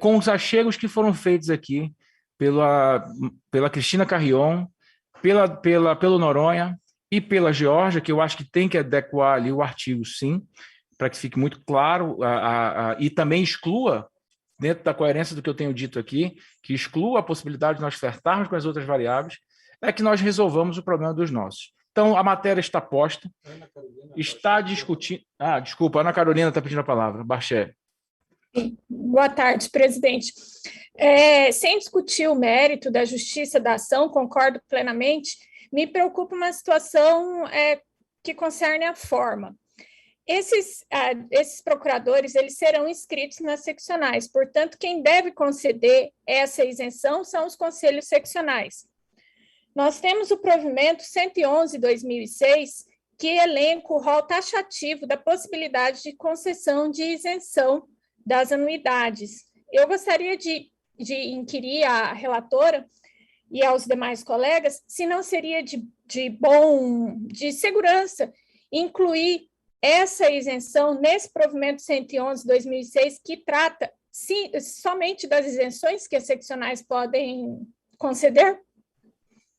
com os achegos que foram feitos aqui pela Cristina Carrion, pelo Noronha e pela Georgia, que eu acho que tem que adequar ali o artigo, sim, para que fique muito claro, e também exclua, dentro da coerência do que eu tenho dito aqui, que exclua a possibilidade de nós flertarmos com as outras variáveis, é que nós resolvamos o problema dos nossos. Então, a matéria está posta, está discutindo... desculpa, a Ana Carolina está pedindo a palavra. Barché. Boa tarde, presidente. Sem discutir o mérito da justiça da ação, concordo plenamente, me preocupa uma situação que concerne a forma. Esses procuradores, eles serão inscritos nas seccionais, portanto, quem deve conceder essa isenção são os conselhos seccionais. Nós temos o provimento 111/2006, que elenca o rol taxativo da possibilidade de concessão de isenção das anuidades. Eu gostaria de inquirir a relatora e aos demais colegas se não seria de segurança incluir essa isenção nesse provimento 111/2006, que trata somente das isenções que as seccionais podem conceder?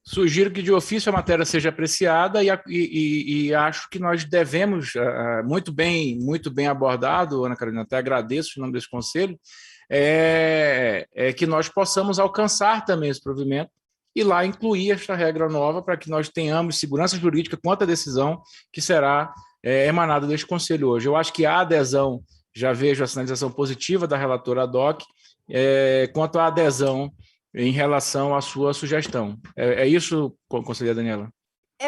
Sugiro que de ofício a matéria seja apreciada e acho que nós devemos, muito bem abordado, Ana Carolina, até agradeço o nome desse conselho, que nós possamos alcançar também esse provimento e lá incluir esta regra nova para que nós tenhamos segurança jurídica quanto à decisão que será emanada deste conselho hoje. Eu acho que a adesão, já vejo a sinalização positiva da relatora ad hoc, quanto à adesão em relação à sua sugestão. É isso, conselheira Daniela?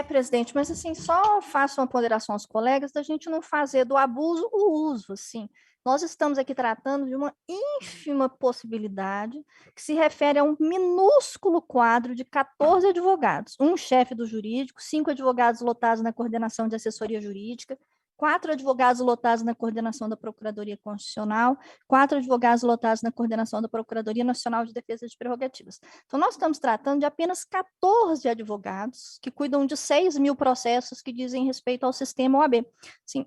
Presidente, mas assim, só faço uma ponderação aos colegas da gente não fazer do abuso o uso, assim. Nós estamos aqui tratando de uma ínfima possibilidade que se refere a um minúsculo quadro de 14 advogados, um chefe do jurídico, 5 advogados lotados na coordenação de assessoria jurídica, 4 advogados lotados na coordenação da Procuradoria Constitucional, 4 advogados lotados na coordenação da Procuradoria Nacional de Defesa de Prerrogativas. Então, nós estamos tratando de apenas 14 advogados que cuidam de 6 mil processos que dizem respeito ao sistema OAB. Assim,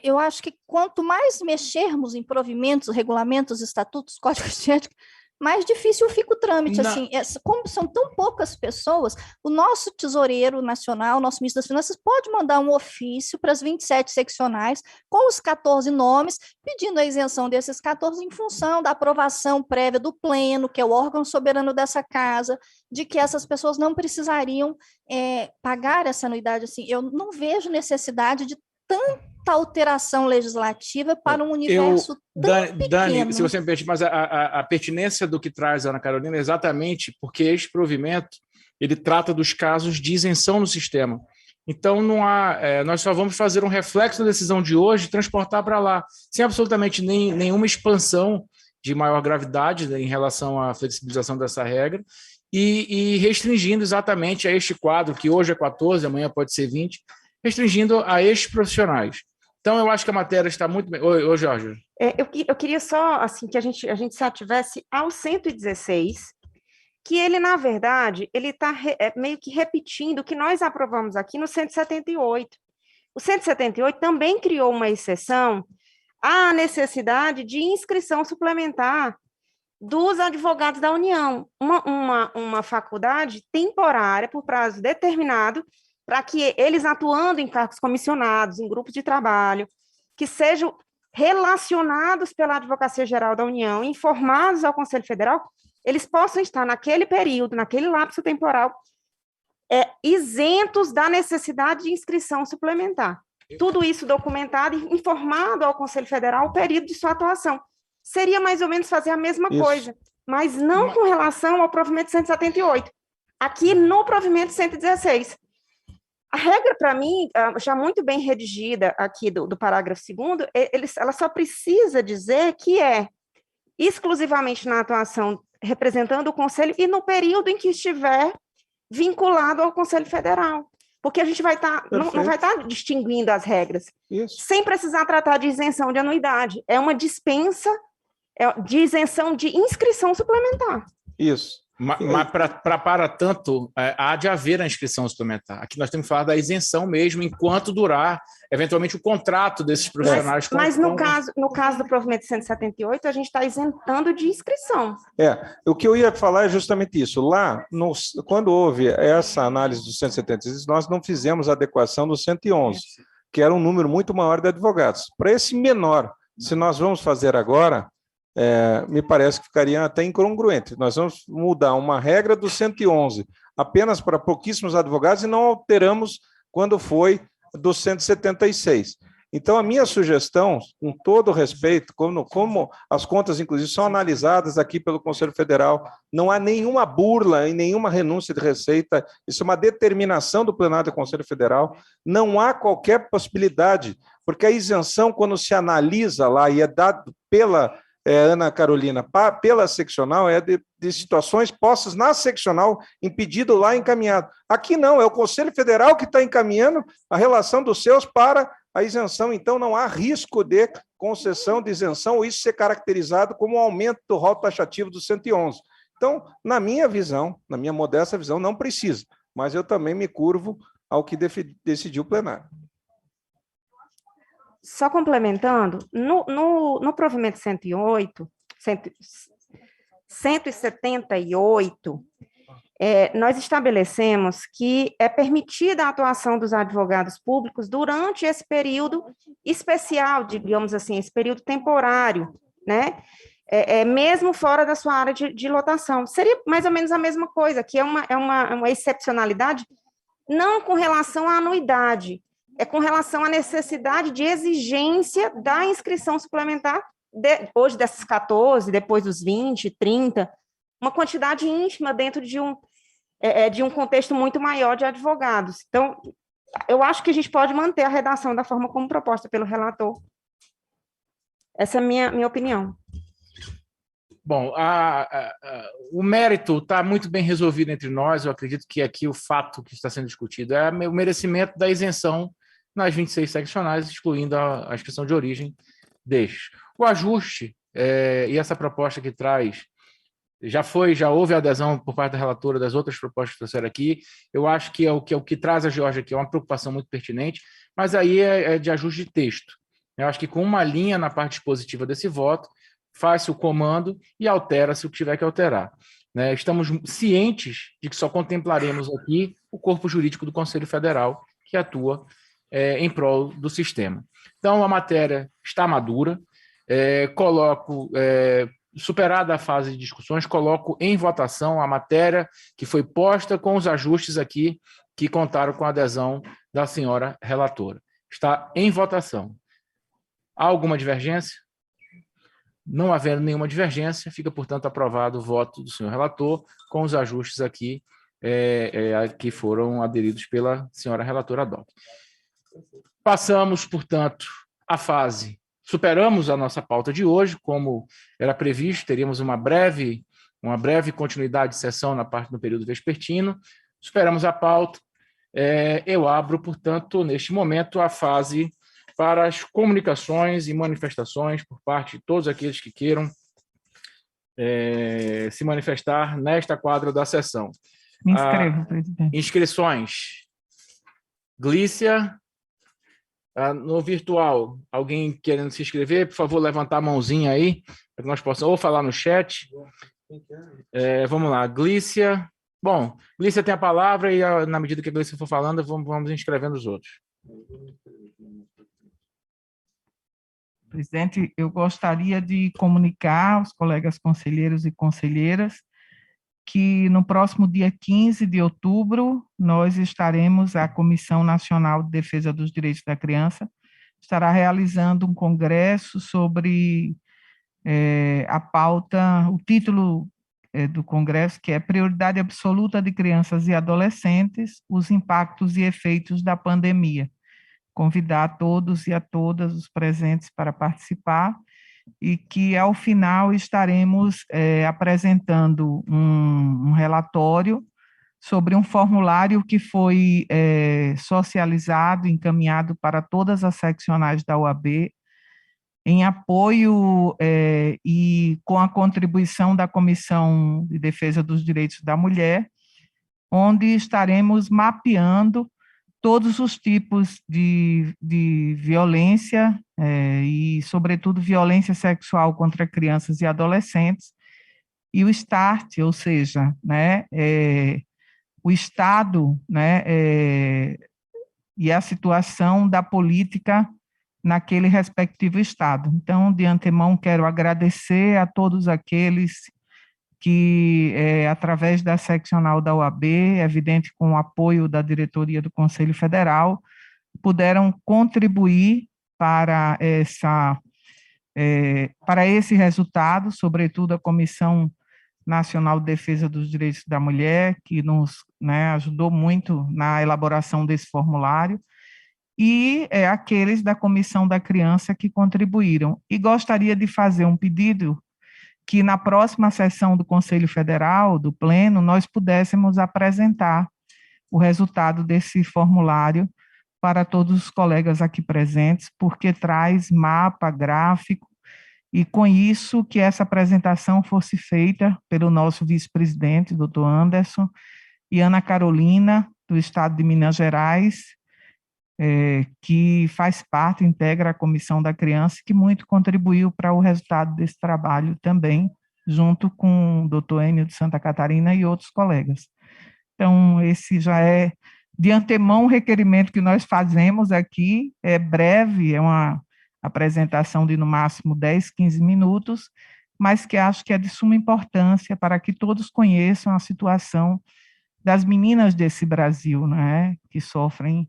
eu acho que quanto mais mexermos em provimentos, regulamentos, estatutos, códigos de ética, mais difícil fica o trâmite. Assim, como são tão poucas pessoas, o nosso tesoureiro nacional, o nosso ministro das Finanças, pode mandar um ofício para as 27 seccionais com os 14 nomes, pedindo a isenção desses 14 em função da aprovação prévia do pleno, que é o órgão soberano dessa casa, de que essas pessoas não precisariam pagar essa anuidade. Assim, eu não vejo necessidade de tanta alteração legislativa para um universo tão pequeno. Dani, se você me permite, mas a pertinência do que traz a Ana Carolina é exatamente porque este provimento ele trata dos casos de isenção no sistema. Então, não há, nós só vamos fazer um reflexo da decisão de hoje e transportar para lá, sem absolutamente nenhuma expansão de maior gravidade em relação à flexibilização dessa regra, e restringindo exatamente a este quadro, que hoje é 14, amanhã pode ser 20, restringindo a estes profissionais. Então, eu acho que a matéria está muito bem... Oi, Jorge. Eu queria só assim, que a gente se ativesse ao 116, que ele, na verdade, ele está meio que repetindo o que nós aprovamos aqui no 178. O 178 também criou uma exceção à necessidade de inscrição suplementar dos advogados da União, uma faculdade temporária por prazo determinado, para que eles, atuando em cargos comissionados, em grupos de trabalho, que sejam relacionados pela Advocacia Geral da União, informados ao Conselho Federal, eles possam estar naquele período, naquele lapso temporal, isentos da necessidade de inscrição suplementar. Tudo isso documentado e informado ao Conselho Federal o período de sua atuação. Seria mais ou menos fazer a mesma coisa, mas não com relação ao provimento 178. Aqui no provimento 116, A regra, para mim, já muito bem redigida aqui do parágrafo 2º, ela só precisa dizer que é exclusivamente na atuação representando o Conselho e no período em que estiver vinculado ao Conselho Federal. Porque a gente vai estar, não vai estar distinguindo as regras, sem precisar tratar de isenção de anuidade. É uma dispensa de isenção de inscrição suplementar. Isso. Mas para tanto, há de haver a inscrição suplementar. Aqui nós temos que falar da isenção mesmo, enquanto durar, eventualmente, o contrato desses profissionais. Mas no caso do provimento 178, a gente está isentando de inscrição. O que eu ia falar é justamente isso. Lá, quando houve essa análise do 176, nós não fizemos a adequação do 111, que era um número muito maior de advogados. Para esse menor, se nós vamos fazer agora, me parece que ficaria até incongruente. Nós vamos mudar uma regra do 111 apenas para pouquíssimos advogados e não alteramos quando foi do 176. Então, a minha sugestão, com todo o respeito, como as contas, inclusive, são analisadas aqui pelo Conselho Federal, não há nenhuma burla e nenhuma renúncia de receita, isso é uma determinação do plenário do Conselho Federal, não há qualquer possibilidade, porque a isenção, quando se analisa lá e é dado pela Ana Carolina, pela seccional, é de situações postas na seccional, impedido lá, encaminhado. Aqui não, é o Conselho Federal que está encaminhando a relação dos seus para a isenção, então não há risco de concessão de isenção, ou isso ser caracterizado como um aumento do rol taxativo do 111. Então, na minha visão, na minha modesta visão, não precisa, mas eu também me curvo ao que decidiu o plenário. Só complementando, no provimento 178, nós estabelecemos que é permitida a atuação dos advogados públicos durante esse período especial, digamos assim, esse período temporário, né? Mesmo fora da sua área de lotação. Seria mais ou menos a mesma coisa, que é uma excepcionalidade, não com relação à anuidade, é com relação à necessidade de exigência da inscrição suplementar, hoje dessas 14, depois dos 20, 30, uma quantidade ínfima dentro de um contexto muito maior de advogados. Então, eu acho que a gente pode manter a redação da forma como proposta pelo relator. Essa é a minha opinião. Bom, o mérito está muito bem resolvido entre nós. Eu acredito que aqui o fato que está sendo discutido é o merecimento da isenção nas 26 seccionais, excluindo a inscrição de origem destes. O ajuste e essa proposta que traz, já houve adesão por parte da relatora das outras propostas que trouxeram aqui. Eu acho que o que traz a Georgia aqui é uma preocupação muito pertinente, mas aí é de ajuste de texto. Eu acho que com uma linha na parte dispositiva desse voto, faz-se o comando e altera-se o que tiver que alterar. Né? Estamos cientes de que só contemplaremos aqui o corpo jurídico do Conselho Federal, que atua em prol do sistema. Então, a matéria está madura, superada a fase de discussões, coloco em votação a matéria que foi posta com os ajustes aqui, que contaram com a adesão da senhora relatora. Está em votação. Há alguma divergência? Não havendo nenhuma divergência, fica, portanto, aprovado o voto do senhor relator, com os ajustes aqui que foram aderidos pela senhora relatora ad hoc. Passamos, portanto, à fase. Superamos a nossa pauta de hoje, como era previsto, teríamos uma breve continuidade de sessão no período vespertino. Superamos a pauta. Eu abro, portanto, neste momento, a fase para as comunicações e manifestações por parte de todos aqueles que queiram se manifestar nesta quadra da sessão. Me inscrevo, presidente. Inscrições. Glícia, no virtual, alguém querendo se inscrever, por favor, levantar a mãozinha aí, para que nós possamos, ou falar no chat. Vamos lá, Glícia. Bom, Glícia tem a palavra e, na medida que a Glícia for falando, vamos inscrevendo os outros. Presidente, eu gostaria de comunicar aos colegas conselheiros e conselheiras que no próximo dia 15 de outubro, nós estaremos, a Comissão Nacional de Defesa dos Direitos da Criança, estará realizando um congresso sobre a pauta, o título do Congresso, que é prioridade absoluta de crianças e adolescentes, os impactos e efeitos da pandemia. Convidar a todos e a todas os presentes para participar e que, ao final, estaremos apresentando um relatório sobre um formulário que foi socializado, encaminhado para todas as seccionais da OAB, em apoio e com a contribuição da Comissão de Defesa dos Direitos da Mulher, onde estaremos mapeando todos os tipos de violência e, sobretudo, violência sexual contra crianças e adolescentes, e o START, ou seja, né, o Estado, né, e a situação da política naquele respectivo Estado. Então, de antemão, quero agradecer a todos aqueles que, através da seccional da OAB, evidente com o apoio da diretoria do Conselho Federal, puderam contribuir para esse resultado, sobretudo a Comissão Nacional de Defesa dos Direitos da Mulher, que nos, né, ajudou muito na elaboração desse formulário, e aqueles da Comissão da Criança que contribuíram. E gostaria de fazer um pedido que na próxima sessão do Conselho Federal, do Pleno, nós pudéssemos apresentar o resultado desse formulário para todos os colegas aqui presentes, porque traz mapa, gráfico, e com isso que essa apresentação fosse feita pelo nosso vice-presidente, doutor Anderson, e Ana Carolina, do Estado de Minas Gerais, que faz parte, integra a Comissão da Criança, que muito contribuiu para o resultado desse trabalho também, junto com o doutor Enio de Santa Catarina e outros colegas. Então, esse já é, de antemão, um requerimento que nós fazemos aqui, é breve, é uma apresentação de, no máximo, 10, 15 minutos, mas que acho que é de suma importância para que todos conheçam a situação das meninas desse Brasil, né, que sofrem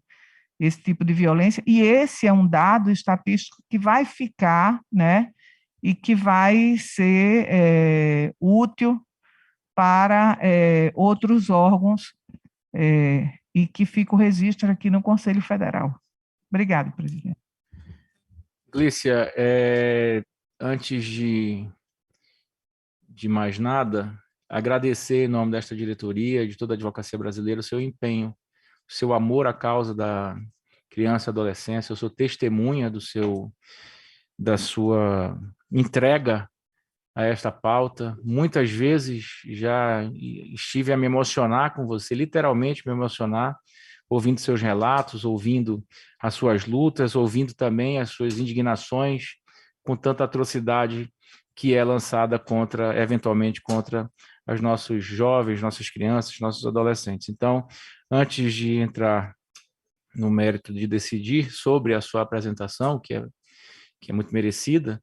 esse tipo de violência, e esse é um dado estatístico que vai ficar, né, e que vai ser útil para outros órgãos, e que fica o registro aqui no Conselho Federal. Obrigado, presidente. Glícia, antes de mais nada, agradecer em nome desta diretoria, de toda a advocacia brasileira, o seu empenho, o seu amor à causa da criança e adolescência. Eu sou testemunha da sua entrega a esta pauta. Muitas vezes já estive a me emocionar com você, literalmente me emocionar, ouvindo seus relatos, ouvindo as suas lutas, ouvindo também as suas indignações com tanta atrocidade que é lançada eventualmente contra os nossos jovens, nossas crianças, nossos adolescentes. Então, antes de entrar no mérito de decidir sobre a sua apresentação, que é muito merecida,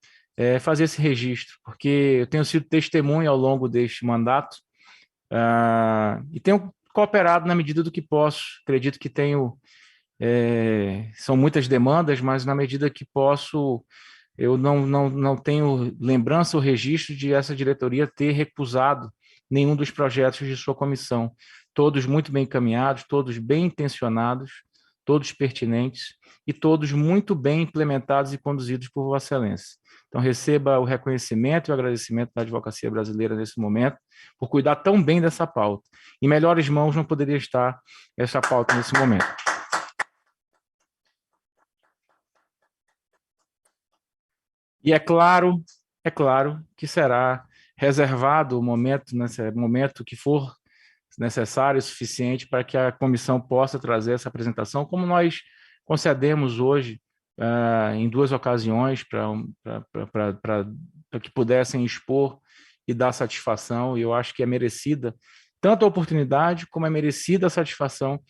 fazer esse registro, porque eu tenho sido testemunha ao longo deste mandato e tenho cooperado na medida do que posso. Acredito que são muitas demandas, mas na medida que posso, eu não tenho lembrança ou registro de essa diretoria ter recusado nenhum dos projetos de sua comissão. Todos muito bem encaminhados, todos bem intencionados, todos pertinentes e todos muito bem implementados e conduzidos por Vossa Excelência. Então, receba o reconhecimento e o agradecimento da advocacia brasileira nesse momento, por cuidar tão bem dessa pauta. Em melhores mãos não poderia estar essa pauta nesse momento. E é claro que será reservado o momento, nesse momento que for necessário e suficiente para que a comissão possa trazer essa apresentação, como nós concedemos hoje em 2 ocasiões para que pudessem expor e dar satisfação, e eu acho que é merecida tanto a oportunidade como é merecida a satisfação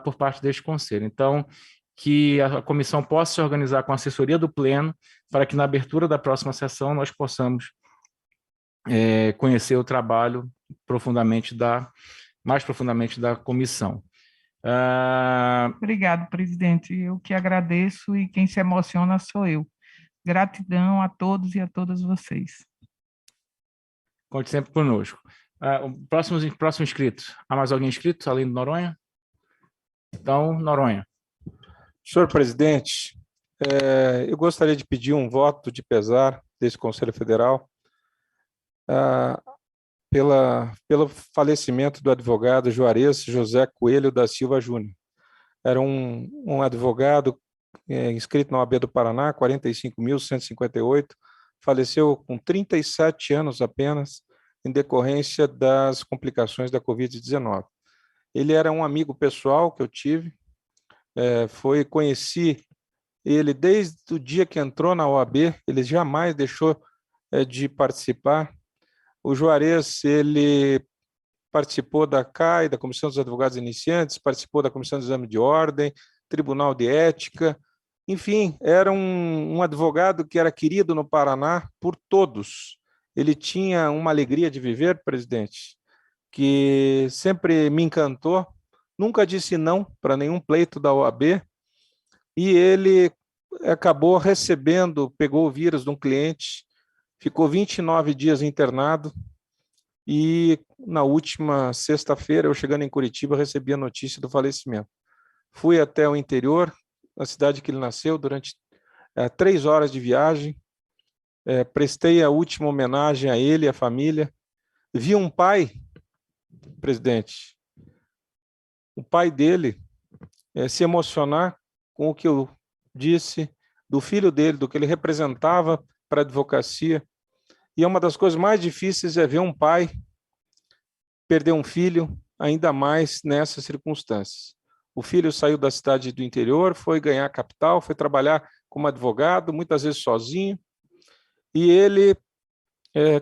por parte deste Conselho. Então, que a comissão possa se organizar com a assessoria do Pleno para que na abertura da próxima sessão nós possamos conhecer o trabalho mais profundamente da comissão. Obrigado, presidente. Eu que agradeço e quem se emociona sou eu. Gratidão a todos e a todas vocês. Conte sempre conosco. O próximo inscrito. Há mais alguém inscrito, além do Noronha? Então, Noronha. Senhor presidente, eu gostaria de pedir um voto de pesar desse Conselho Federal pelo falecimento do advogado Juarez José Coelho da Silva Júnior. Era um advogado inscrito na OAB do Paraná, 45.158, faleceu com 37 anos apenas, em decorrência das complicações da Covid-19. Ele era um amigo pessoal que eu tive, conheci ele desde o dia que entrou na OAB, ele jamais deixou de participar. O Juarez, ele participou da CAI, da Comissão dos Advogados Iniciantes, participou da Comissão de Exame de Ordem, Tribunal de Ética, enfim, era um advogado que era querido no Paraná por todos. Ele tinha uma alegria de viver, presidente, que sempre me encantou, nunca disse não para nenhum pleito da OAB, e ele acabou recebendo, pegou o vírus de um cliente, ficou 29 dias internado, e na última sexta-feira, eu chegando em Curitiba, recebi a notícia do falecimento. Fui até o interior, na cidade que ele nasceu, durante 3 horas de viagem, prestei a última homenagem a ele e à família. Vi um pai, presidente, o pai dele se emocionar com o que eu disse do filho dele, do que ele representava para a advocacia. E uma das coisas mais difíceis é ver um pai perder um filho, ainda mais nessas circunstâncias. O filho saiu da cidade do interior, foi ganhar a capital, foi trabalhar como advogado, muitas vezes sozinho, e ele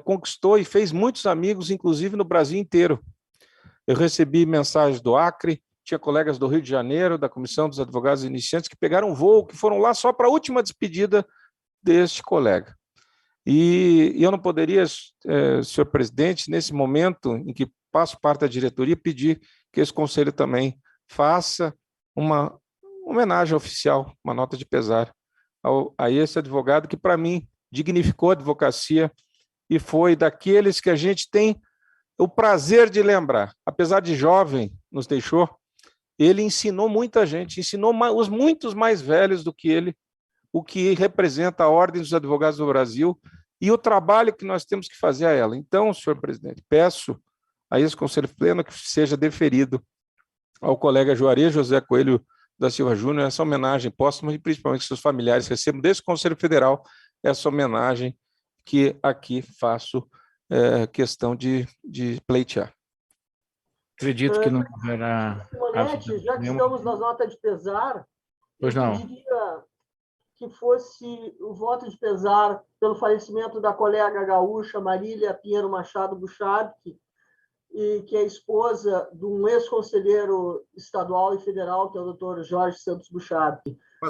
conquistou e fez muitos amigos, inclusive no Brasil inteiro. Eu recebi mensagens do Acre, tinha colegas do Rio de Janeiro, da Comissão dos Advogados Iniciantes, que pegaram voo, que foram lá só para a última despedida deste colega. E eu não poderia, senhor presidente, nesse momento em que passo parte da diretoria, pedir que esse conselho também faça uma homenagem oficial, uma nota de pesar a esse advogado que, para mim, dignificou a advocacia e foi daqueles que a gente tem o prazer de lembrar. Apesar de jovem, nos deixou, ele ensinou muita gente, ensinou os muitos mais velhos do que ele, o que representa a Ordem dos Advogados do Brasil e o trabalho que nós temos que fazer a ela. Então, senhor presidente, peço a esse Conselho Pleno que seja deferido ao colega Juarez José Coelho da Silva Júnior essa homenagem póstuma e principalmente que seus familiares recebam desse Conselho Federal essa homenagem que aqui faço questão de pleitear. Acredito que não haverá... Simonetti, já que estamos na nota de pesar, pois não. Eu queria que fosse o voto de pesar pelo falecimento da colega gaúcha Marília Pinheiro Machado Buchardt, e que é esposa de um ex-conselheiro estadual e federal, que é o doutor Jorge Santos Buchardt.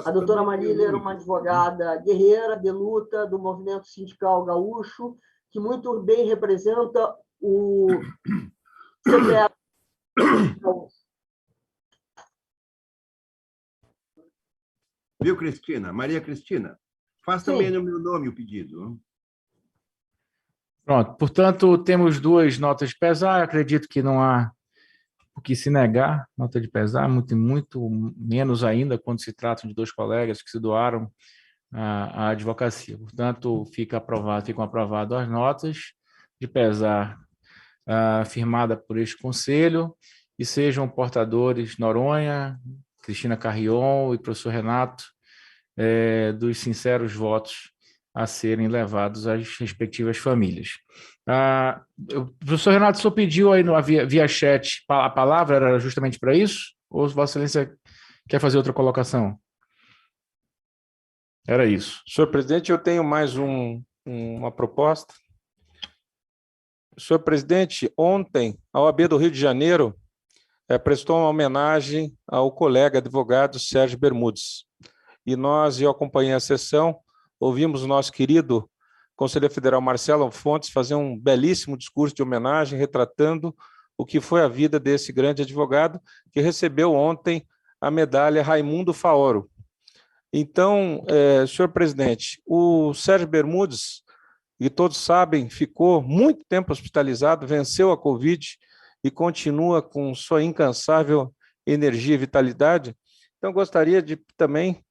A doutora Marília era uma advogada guerreira, de luta, do movimento sindical gaúcho, que muito bem representa o CPF. Viu, Cristina? Maria Cristina, faz também no meu nome o pedido. Pronto, portanto, temos 2 notas de pesar, acredito que não há o que se negar, nota de pesar, muito menos ainda quando se trata de 2 colegas que se doaram à advocacia. Portanto, ficam aprovadas as notas de pesar firmada por este Conselho e sejam portadores Noronha, Cristina Carrion e professor Renato dos sinceros votos a serem levados às respectivas famílias. O professor Renato só pediu aí via chat a palavra, era justamente para isso? Ou Vossa Excelência quer fazer outra colocação? Era isso. Senhor presidente, eu tenho mais uma proposta. Senhor presidente, ontem a OAB do Rio de Janeiro prestou uma homenagem ao colega advogado Sérgio Bermudes. E eu acompanhei a sessão, ouvimos o nosso querido conselheiro federal Marcelo Fontes fazer um belíssimo discurso de homenagem, retratando o que foi a vida desse grande advogado, que recebeu ontem a medalha Raimundo Faoro. Então, senhor presidente, o Sérgio Bermudes e todos sabem, ficou muito tempo hospitalizado, venceu a Covid e continua com sua incansável energia e vitalidade. Então, gostaria de também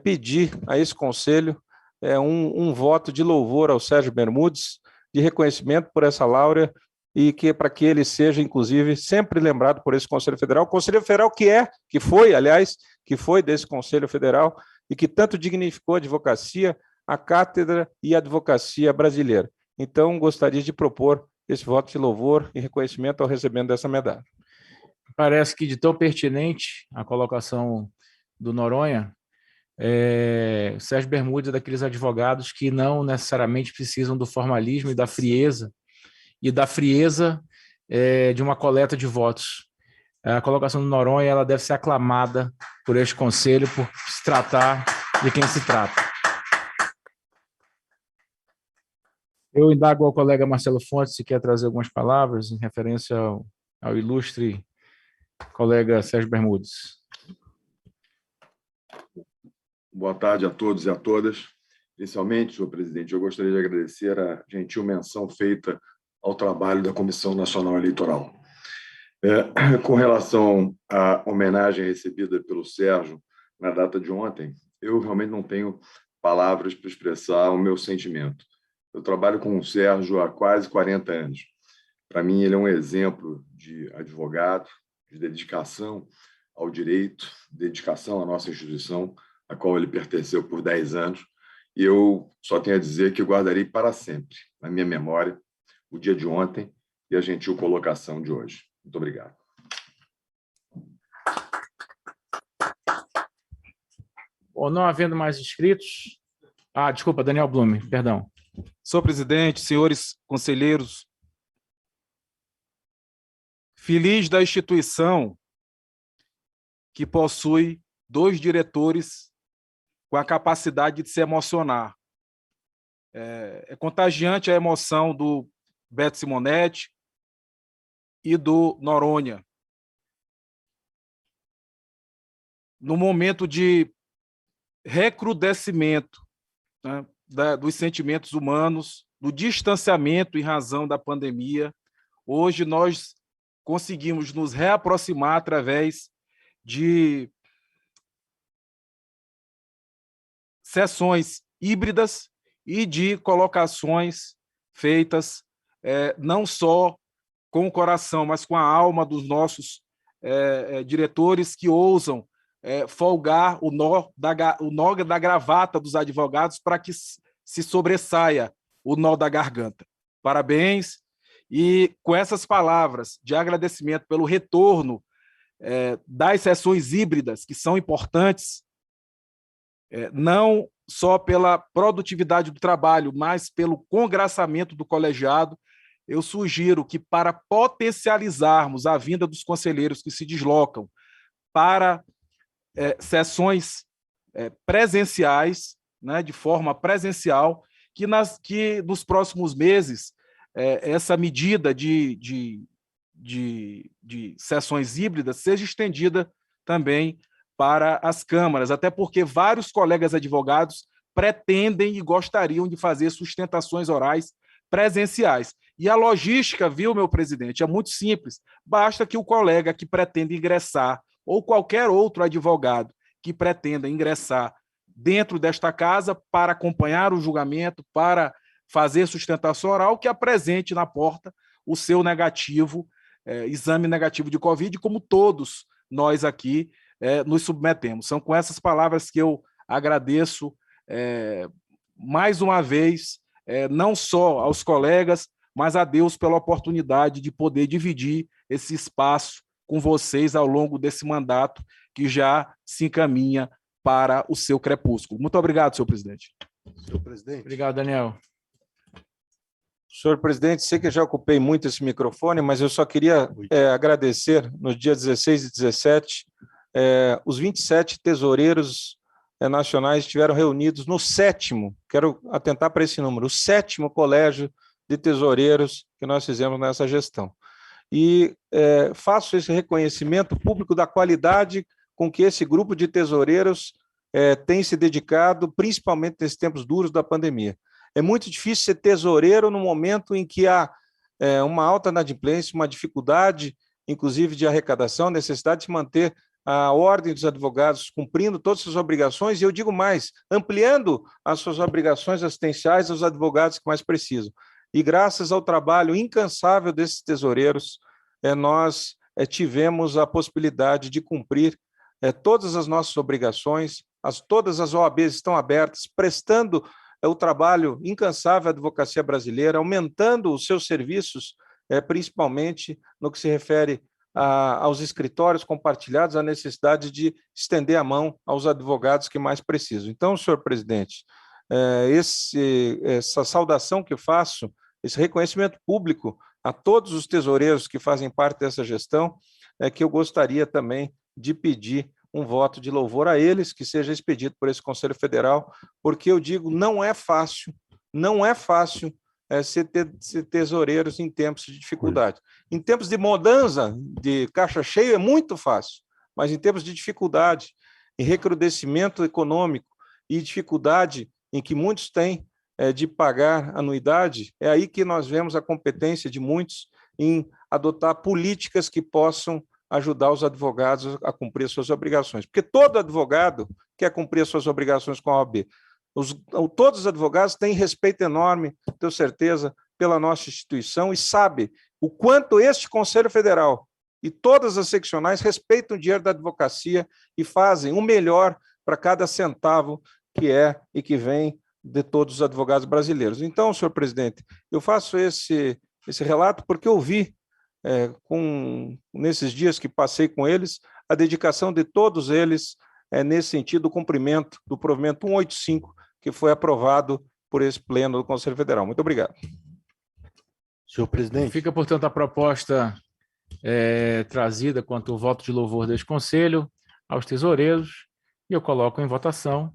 pedir a esse conselho um voto de louvor ao Sérgio Bermudes, de reconhecimento por essa laurea, e que para que ele seja, inclusive, sempre lembrado por esse Conselho Federal, que foi desse Conselho Federal e que tanto dignificou a advocacia, a cátedra e a advocacia brasileira. Então, gostaria de propor esse voto de louvor e reconhecimento ao recebimento dessa medalha. Parece que de tão pertinente a colocação do Noronha, Sérgio Bermudes é daqueles advogados que não necessariamente precisam do formalismo e da frieza, de uma coleta de votos. A colocação do Noronha ela deve ser aclamada por este conselho, por se tratar de quem se trata. Eu indago ao colega Marcelo Fontes se quer trazer algumas palavras em referência ao ilustre colega Sérgio Bermudes. Boa tarde a todos e a todas. Inicialmente, senhor presidente, eu gostaria de agradecer a gentil menção feita ao trabalho da Comissão Nacional Eleitoral. Com relação à homenagem recebida pelo Sérgio na data de ontem, eu realmente não tenho palavras para expressar o meu sentimento. Eu trabalho com o Sérgio há quase 40 anos. Para mim, ele é um exemplo de advogado, de dedicação ao direito, dedicação à nossa instituição, a qual ele pertenceu por 10 anos. E eu só tenho a dizer que eu guardarei para sempre, na minha memória, o dia de ontem e a gentil colocação de hoje. Muito obrigado. Ou não havendo mais inscritos... desculpa, Daniel Blume, perdão. Senhor presidente, senhores conselheiros, feliz da instituição que possui 2 diretores com a capacidade de se emocionar. É contagiante a emoção do Beto Simonetti e do Noronha. No momento de recrudescimento, né, dos sentimentos humanos, do distanciamento em razão da pandemia, hoje nós conseguimos nos reaproximar através de sessões híbridas e de colocações feitas não só com o coração, mas com a alma dos nossos diretores que ousam folgar o nó da gravata dos advogados para que se sobressaia o nó da garganta. Parabéns, e com essas palavras de agradecimento pelo retorno das sessões híbridas, que são importantes, não só pela produtividade do trabalho, mas pelo congraçamento do colegiado, eu sugiro que, para potencializarmos a vinda dos conselheiros que se deslocam para sessões presenciais, né, de forma presencial, que nos próximos meses essa medida de sessões híbridas seja estendida também para as câmaras, até porque vários colegas advogados pretendem e gostariam de fazer sustentações orais presenciais. E a logística, viu, meu presidente, é muito simples. Basta que o colega que pretende ingressar ou qualquer outro advogado que pretenda ingressar dentro desta casa para acompanhar o julgamento, para fazer sustentação oral, que apresente na porta o seu negativo, exame negativo de Covid, como todos nós aqui nos submetemos. São com essas palavras que eu agradeço mais uma vez, não só aos colegas, mas a Deus pela oportunidade de poder dividir esse espaço com vocês ao longo desse mandato que já se encaminha para o seu crepúsculo. Muito obrigado, senhor presidente. Senhor presidente. Obrigado, Daniel. Senhor presidente, sei que eu já ocupei muito esse microfone, mas eu só queria agradecer, nos dias 16 e 17, os 27 tesoureiros nacionais estiveram reunidos no 7º, quero atentar para esse número, o 7º colégio de tesoureiros que nós fizemos nessa gestão. E faço esse reconhecimento público da qualidade com que esse grupo de tesoureiros tem se dedicado, principalmente nesses tempos duros da pandemia. É muito difícil ser tesoureiro no momento em que há uma alta inadimplência, uma dificuldade, inclusive, de arrecadação, necessidade de manter a ordem dos advogados cumprindo todas as suas obrigações, e eu digo mais, ampliando as suas obrigações assistenciais aos advogados que mais precisam. E graças ao trabalho incansável desses tesoureiros, nós tivemos a possibilidade de cumprir todas as nossas obrigações, todas as OABs estão abertas, prestando o trabalho incansável à advocacia brasileira, aumentando os seus serviços, principalmente no que se refere aos escritórios compartilhados, a necessidade de estender a mão aos advogados que mais precisam. Então, senhor presidente, essa saudação que faço, esse reconhecimento público a todos os tesoureiros que fazem parte dessa gestão, que eu gostaria também de pedir um voto de louvor a eles, que seja expedido por esse Conselho Federal, porque eu digo, não é fácil ser tesoureiros em tempos de dificuldade. Em tempos de mudança, de caixa cheia, é muito fácil, mas em tempos de dificuldade, em recrudescimento econômico e dificuldade em que muitos têm de pagar anuidade, é aí que nós vemos a competência de muitos em adotar políticas que possam ajudar os advogados a cumprir suas obrigações. Porque todo advogado quer cumprir suas obrigações com a OAB. Todos os advogados têm respeito enorme, tenho certeza, pela nossa instituição e sabe o quanto este Conselho Federal e todas as seccionais respeitam o dinheiro da advocacia e fazem o melhor para cada centavo que é e que vem de todos os advogados brasileiros. Então, senhor presidente, eu faço esse relato porque eu vi, nesses dias que passei com eles, a dedicação de todos eles nesse sentido, o cumprimento do provimento 185, que foi aprovado por esse pleno do Conselho Federal. Muito obrigado. Senhor presidente. Fica, portanto, a proposta trazida quanto ao voto de louvor deste Conselho aos tesoureiros, e eu coloco em votação.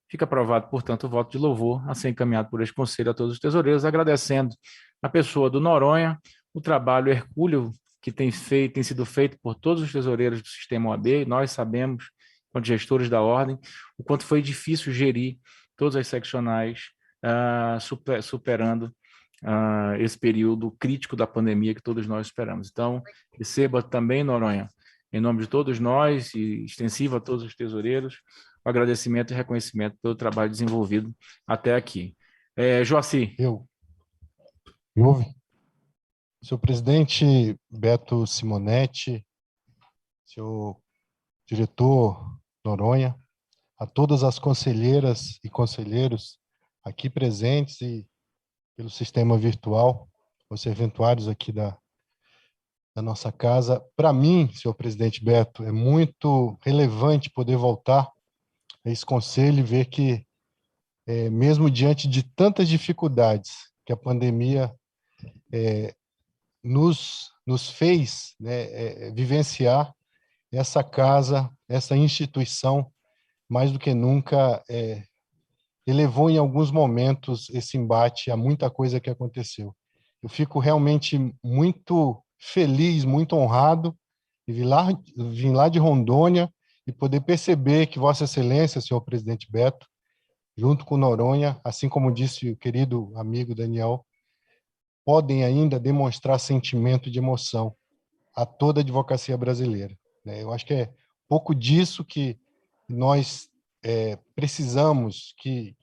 Fica aprovado, portanto, o voto de louvor a ser encaminhado por este Conselho a todos os tesoureiros, agradecendo a pessoa do Noronha, o trabalho hercúleo que tem sido feito por todos os tesoureiros do sistema OAB, e nós sabemos, quanto gestores da ordem, o quanto foi difícil gerir todas as seccionais, superando esse período crítico da pandemia que todos nós esperamos. Então, receba também, Noronha, em nome de todos nós e extensivo a todos os tesoureiros, o agradecimento e reconhecimento pelo trabalho desenvolvido até aqui. Joaci. Me ouve? Senhor presidente Beto Simonetti, senhor diretor Noronha, a todas as conselheiras e conselheiros aqui presentes e pelo sistema virtual, os serventuários aqui da nossa casa. Para mim, senhor presidente Beto, é muito relevante poder voltar a esse conselho e ver que, mesmo diante de tantas dificuldades que a pandemia nos fez vivenciar, essa casa, essa instituição, mais do que nunca, elevou em alguns momentos esse embate a muita coisa que aconteceu. Eu fico realmente muito feliz, muito honrado de vir lá de Rondônia e poder perceber que Vossa Excelência, senhor presidente Beto, junto com Noronha, assim como disse o querido amigo Daniel, podem ainda demonstrar sentimento de emoção a toda a advocacia brasileira. Eu acho que é pouco disso que nós precisamos, que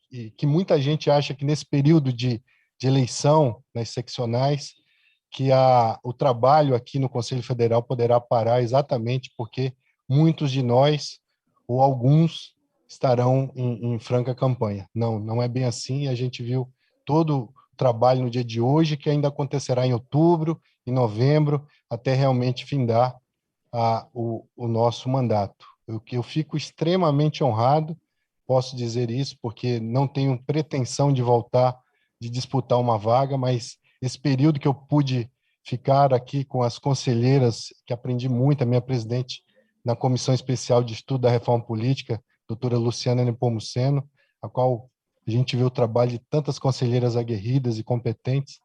muita gente acha que nesse período de eleição nas seccionais, que o trabalho aqui no Conselho Federal poderá parar exatamente porque muitos de nós, ou alguns, estarão em franca campanha. Não é bem assim, a gente viu todo o trabalho no dia de hoje, que ainda acontecerá em outubro, em novembro, até realmente findar o nosso mandato. Eu fico extremamente honrado, posso dizer isso, porque não tenho pretensão de voltar, de disputar uma vaga, mas esse período que eu pude ficar aqui com as conselheiras, que aprendi muito, a minha presidente na Comissão Especial de Estudo da Reforma Política, doutora Luciana Nepomuceno, a qual a gente vê o trabalho de tantas conselheiras aguerridas e competentes,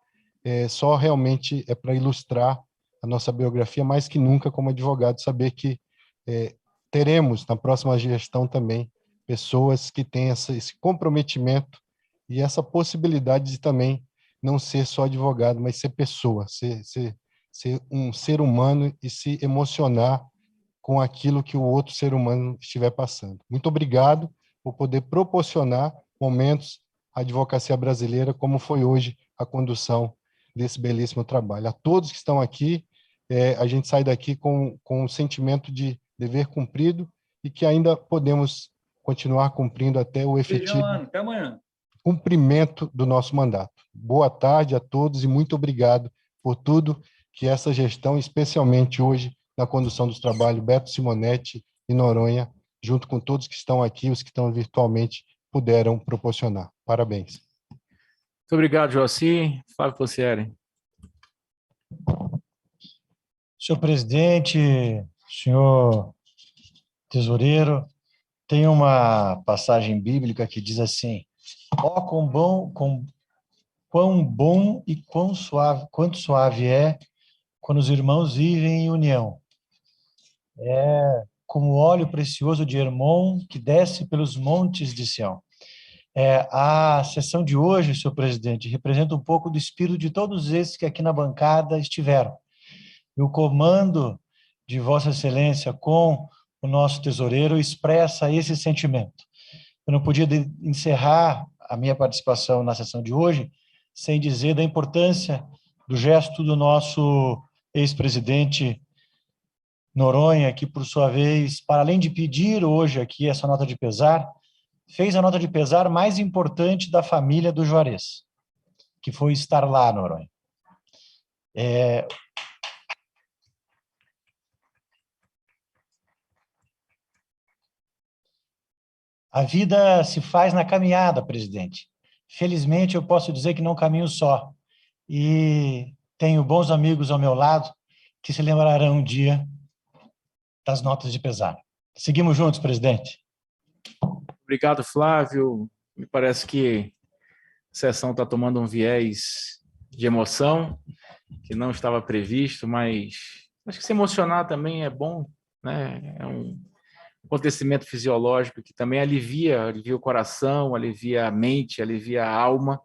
só realmente é para ilustrar a nossa biografia, mais que nunca como advogado, saber que teremos na próxima gestão também pessoas que têm esse comprometimento e essa possibilidade de também não ser só advogado, mas ser pessoa, ser um ser humano e se emocionar com aquilo que o outro ser humano estiver passando. Muito obrigado por poder proporcionar momentos à advocacia brasileira, como foi hoje a condução desse belíssimo trabalho. A todos que estão aqui, a gente sai daqui com um sentimento de dever cumprido e que ainda podemos continuar cumprindo até o efetivo Até amanhã. cumprimento do nosso mandato. Boa tarde a todos e muito obrigado por tudo que essa gestão, especialmente hoje, na condução dos trabalhos, Beto Simonetti e Noronha, junto com todos que estão aqui, os que estão virtualmente, puderam proporcionar. Parabéns. Muito obrigado, Joaci. Flávio Possieri. Senhor presidente, senhor tesoureiro, tem uma passagem bíblica que diz assim: ó, quão bom e quanto suave é quando os irmãos vivem em união. É como óleo precioso de Hermon que desce pelos montes de Sião. A sessão de hoje, senhor presidente, representa um pouco do espírito de todos esses que aqui na bancada estiveram. E o comando de Vossa Excelência com o nosso tesoureiro expressa esse sentimento. Eu não podia encerrar a minha participação na sessão de hoje sem dizer da importância do gesto do nosso ex-presidente Noronha, que, por sua vez, para além de pedir hoje aqui essa nota de pesar, fez a nota de pesar mais importante da família do Juarez, que foi estar lá, Noronha. A vida se faz na caminhada, presidente. Felizmente, eu posso dizer que não caminho só. E tenho bons amigos ao meu lado que se lembrarão um dia das notas de pesar. Seguimos juntos, presidente. Obrigado, Flávio. Me parece que a sessão está tomando um viés de emoção que não estava previsto, mas acho que se emocionar também é bom, né? É um acontecimento fisiológico que também alivia o coração, alivia a mente, alivia a alma,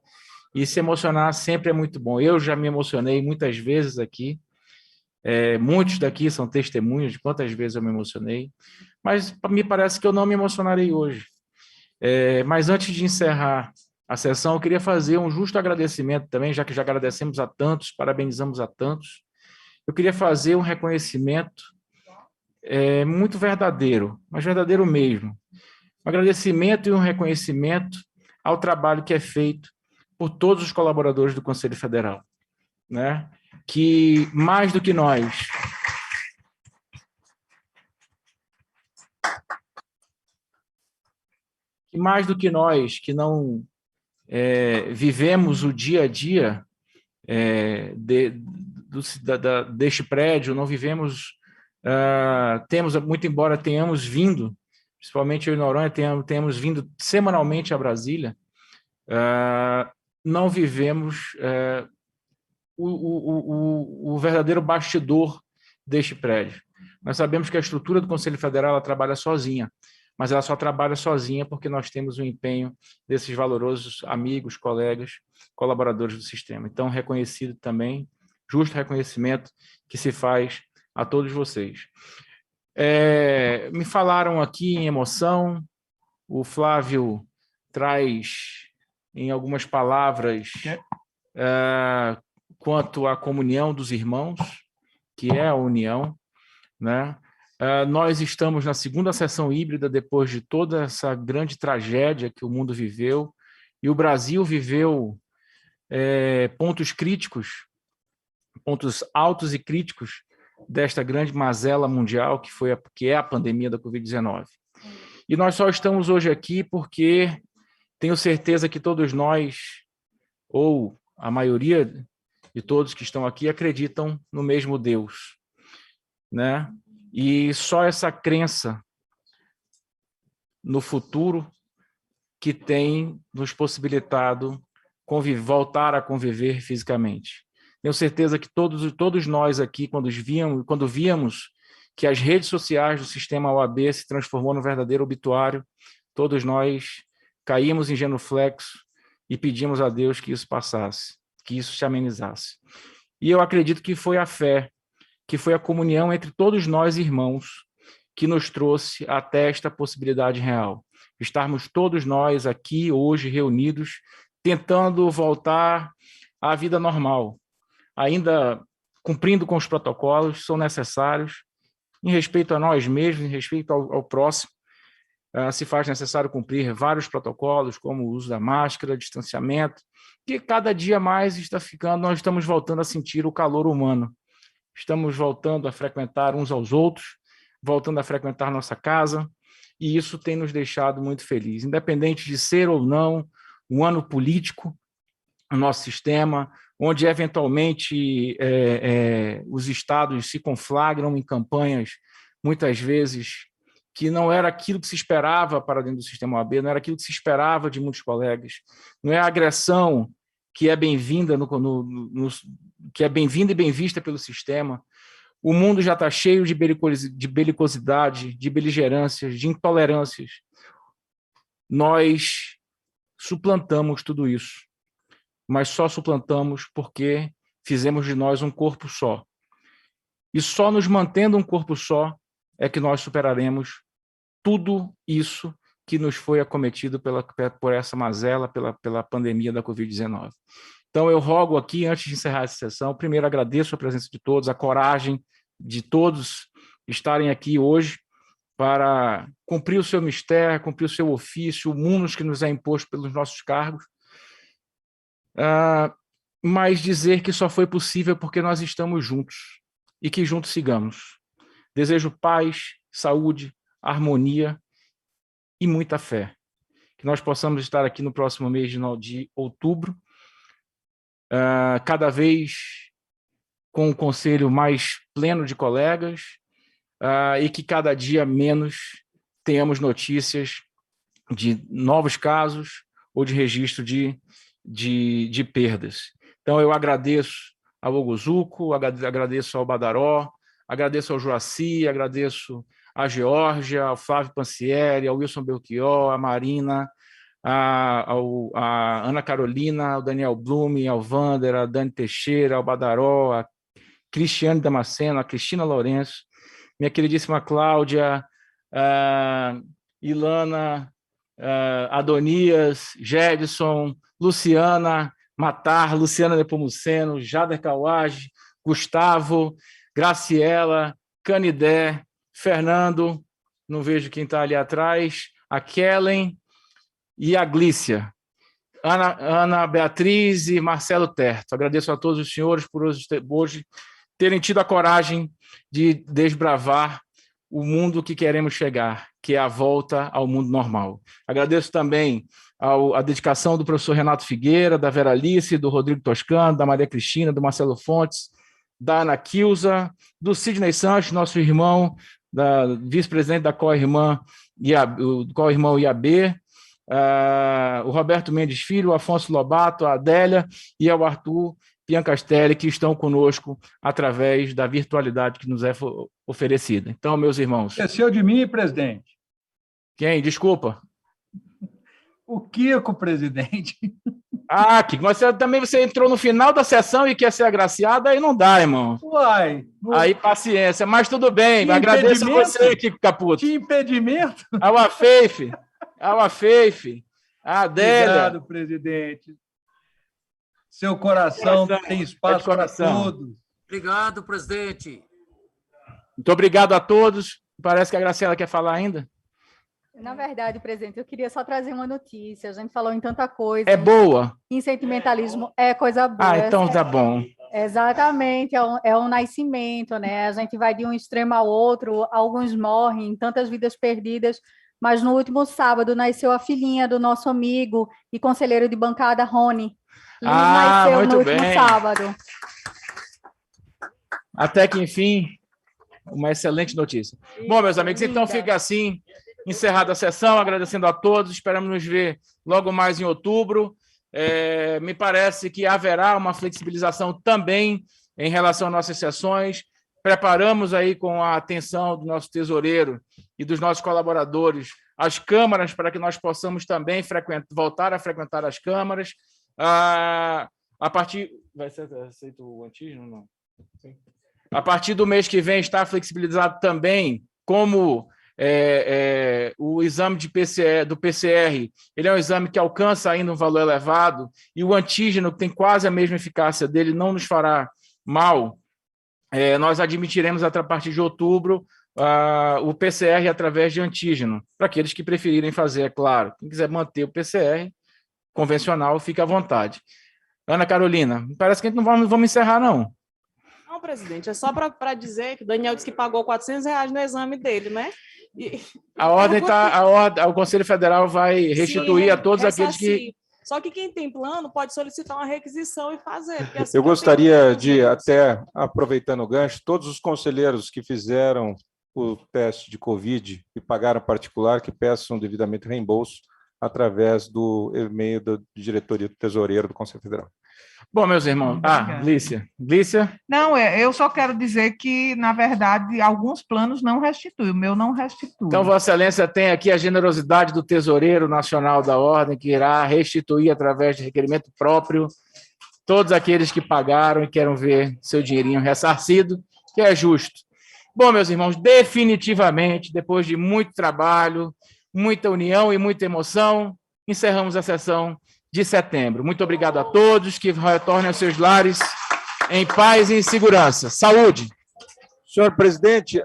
e se emocionar sempre é muito bom. Eu já me emocionei muitas vezes aqui, muitos daqui são testemunhos de quantas vezes eu me emocionei, mas me parece que eu não me emocionarei hoje. Mas antes de encerrar a sessão, eu queria fazer um justo agradecimento também, já que já agradecemos a tantos, parabenizamos a tantos, eu queria fazer um reconhecimento muito verdadeiro, mas verdadeiro mesmo. Um agradecimento e um reconhecimento ao trabalho que é feito por todos os colaboradores do Conselho Federal, né? Que mais do que nós que não vivemos o dia a dia deste prédio, não vivemos temos, muito embora tenhamos vindo, principalmente eu e Noronha, tenhamos vindo semanalmente a Brasília, não vivemos o verdadeiro bastidor deste prédio. Nós sabemos que a estrutura do Conselho Federal ela trabalha sozinha, mas ela só trabalha sozinha porque nós temos o empenho desses valorosos amigos, colegas, colaboradores do sistema. Então, reconhecido também, justo reconhecimento que se faz a todos vocês. Me falaram aqui em emoção, o Flávio traz em algumas palavras quanto à comunhão dos irmãos, que é a união, né? Nós estamos na segunda sessão híbrida depois de toda essa grande tragédia que o mundo viveu, e o Brasil viveu pontos críticos, pontos altos e críticos desta grande mazela mundial que é a pandemia da Covid-19. E nós só estamos hoje aqui porque tenho certeza que todos nós, ou a maioria de todos que estão aqui, acreditam no mesmo Deus, né? E só essa crença no futuro que tem nos possibilitado voltar a conviver fisicamente. Tenho certeza que todos nós aqui, quando víamos que as redes sociais do sistema OAB se transformou num verdadeiro obituário, todos nós caímos em genuflexo e pedimos a Deus que isso passasse, que isso se amenizasse. E eu acredito que foi a fé, que foi a comunhão entre todos nós irmãos, que nos trouxe até esta possibilidade real. Estarmos todos nós aqui hoje reunidos, tentando voltar à vida normal, ainda cumprindo com os protocolos que são necessários, em respeito a nós mesmos, em respeito ao próximo. Se faz necessário cumprir vários protocolos, como o uso da máscara, distanciamento, que cada dia mais está ficando, nós estamos voltando a sentir o calor humano. Estamos voltando a frequentar uns aos outros, voltando a frequentar nossa casa, e isso tem nos deixado muito felizes. Independente de ser ou não um ano político, o nosso sistema, onde eventualmente os estados se conflagram em campanhas, muitas vezes, que não era aquilo que se esperava para dentro do sistema OAB, não era aquilo que se esperava de muitos colegas, não é a agressão que é bem-vinda que é bem-vinda e bem vista pelo sistema. O mundo já está cheio de belicosidade, de beligerâncias, de intolerâncias. Nós suplantamos tudo isso, mas só suplantamos porque fizemos de nós um corpo só. E só nos mantendo um corpo só é que nós superaremos tudo isso que nos foi acometido por essa mazela, pela pandemia da Covid-19. Então, eu rogo aqui, antes de encerrar essa sessão, primeiro agradeço a presença de todos, a coragem de todos estarem aqui hoje para cumprir o seu mistério, cumprir o seu ofício, o munus que nos é imposto pelos nossos cargos, mas dizer que só foi possível porque nós estamos juntos e que juntos sigamos. Desejo paz, saúde, harmonia e muita fé. Que nós possamos estar aqui no próximo mês de outubro, cada vez com um conselho mais pleno de colegas, e que cada dia menos tenhamos notícias de novos casos ou de registro de perdas. Então, eu agradeço ao Ogozuco, agradeço ao Badaró, agradeço ao Joaci, agradeço à Geórgia, ao Flávio Pancieri, ao Wilson Belchior, à Marina, a Ana Carolina, ao Daniel Blume, ao Wander, a Dani Teixeira, ao Badaró, a Cristiane Damasceno, a Cristina Lourenço, minha queridíssima Cláudia, Ilana, Adonias, Jedson, Luciana Matar, Luciana Nepomuceno, Jader Kawage, Gustavo, Graciela, Canidé, Fernando, não vejo quem está ali atrás, a Kellen e a Glícia, Ana Beatriz e Marcelo Terto. Agradeço a todos os senhores por hoje terem tido a coragem de desbravar o mundo que queremos chegar, que é a volta ao mundo normal. Agradeço também a dedicação do professor Renato Figueira, da Vera Alice, do Rodrigo Toscano, da Maria Cristina, do Marcelo Fontes, da Ana Quilza, do Sidney Sanches, nosso irmão, da vice-presidente da Co-Irmã IAB, o Roberto Mendes Filho, o Afonso Lobato, a Adélia e ao Arthur Piancastelli, que estão conosco através da virtualidade que nos é oferecida. Então, meus irmãos... Esqueceu de mim, presidente. Quem? Desculpa. O Kiko, presidente. Kiko, mas você entrou no final da sessão e quer ser agraciado, aí não dá, irmão. Uai. Aí, paciência, mas tudo bem. Agradeço a você, Kiko Caputo. Que impedimento. Ao Afeife, a Adélia. Obrigado, presidente. Seu coração tem espaço para todos. Obrigado, presidente. Muito obrigado a todos. Parece que a Graciela quer falar ainda. Na verdade, presidente, eu queria só trazer uma notícia. A gente falou em tanta coisa. É boa? Em sentimentalismo é coisa boa. Então tá bom. Exatamente, é um nascimento, né? A gente vai de um extremo ao outro, alguns morrem, tantas vidas perdidas, mas no último sábado nasceu a filhinha do nosso amigo e conselheiro de bancada, Rony. Nasceu no último sábado. Até que, enfim, uma excelente notícia. Bom, meus amigos, então fica assim, encerrada a sessão, agradecendo a todos, esperamos nos ver logo mais em outubro. Me parece que haverá uma flexibilização também em relação às nossas sessões. preparamos aí com a atenção do nosso tesoureiro e dos nossos colaboradores as câmaras para que nós possamos também voltar a frequentar as câmaras. A partir... Vai ser aceito o antígeno? Não. Sim. A partir do mês que vem está flexibilizado também como o exame do PCR, ele é um exame que alcança ainda um valor elevado, e o antígeno, que tem quase a mesma eficácia dele, não nos fará mal. Nós admitiremos, a partir de outubro, o PCR através de antígeno, para aqueles que preferirem fazer, é claro. Quem quiser manter o PCR convencional, fica à vontade. Ana Carolina, parece que não vamos encerrar, não. Não, presidente, é só para dizer que o Daniel disse que pagou R$400 no exame dele, né? A ordem está... O Conselho Federal vai restituir a todos aqueles que... Só que quem tem plano pode solicitar uma requisição e fazer. Assim, eu gostaria de, até aproveitando o gancho, todos os conselheiros que fizeram o teste de Covid e pagaram particular, que peçam devidamente reembolso através do e-mail da diretoria do tesoureiro do Conselho Federal. Bom, meus irmãos... Glícia. Glícia? Não, eu só quero dizer que, na verdade, alguns planos não restituem, o meu não restitui. Então, Vossa Excelência tem aqui a generosidade do Tesoureiro Nacional da Ordem, que irá restituir, através de requerimento próprio, todos aqueles que pagaram e querem ver seu dinheirinho ressarcido, que é justo. Bom, meus irmãos, definitivamente, depois de muito trabalho, muita união e muita emoção, encerramos a sessão de setembro. Muito obrigado a todos, que retornem aos seus lares em paz e em segurança. Saúde! Senhor presidente,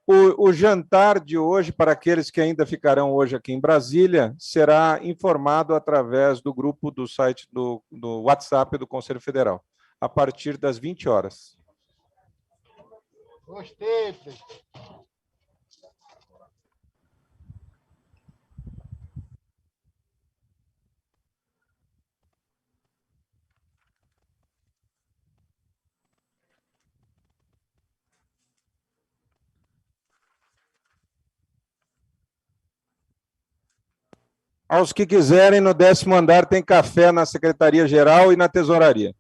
o jantar de hoje, para aqueles que ainda ficarão hoje aqui em Brasília, será informado através do grupo do site do WhatsApp do Conselho Federal, a partir das 20 horas. Gostei, presidente. Aos que quiserem, no 10º andar tem café na Secretaria-Geral e na Tesouraria.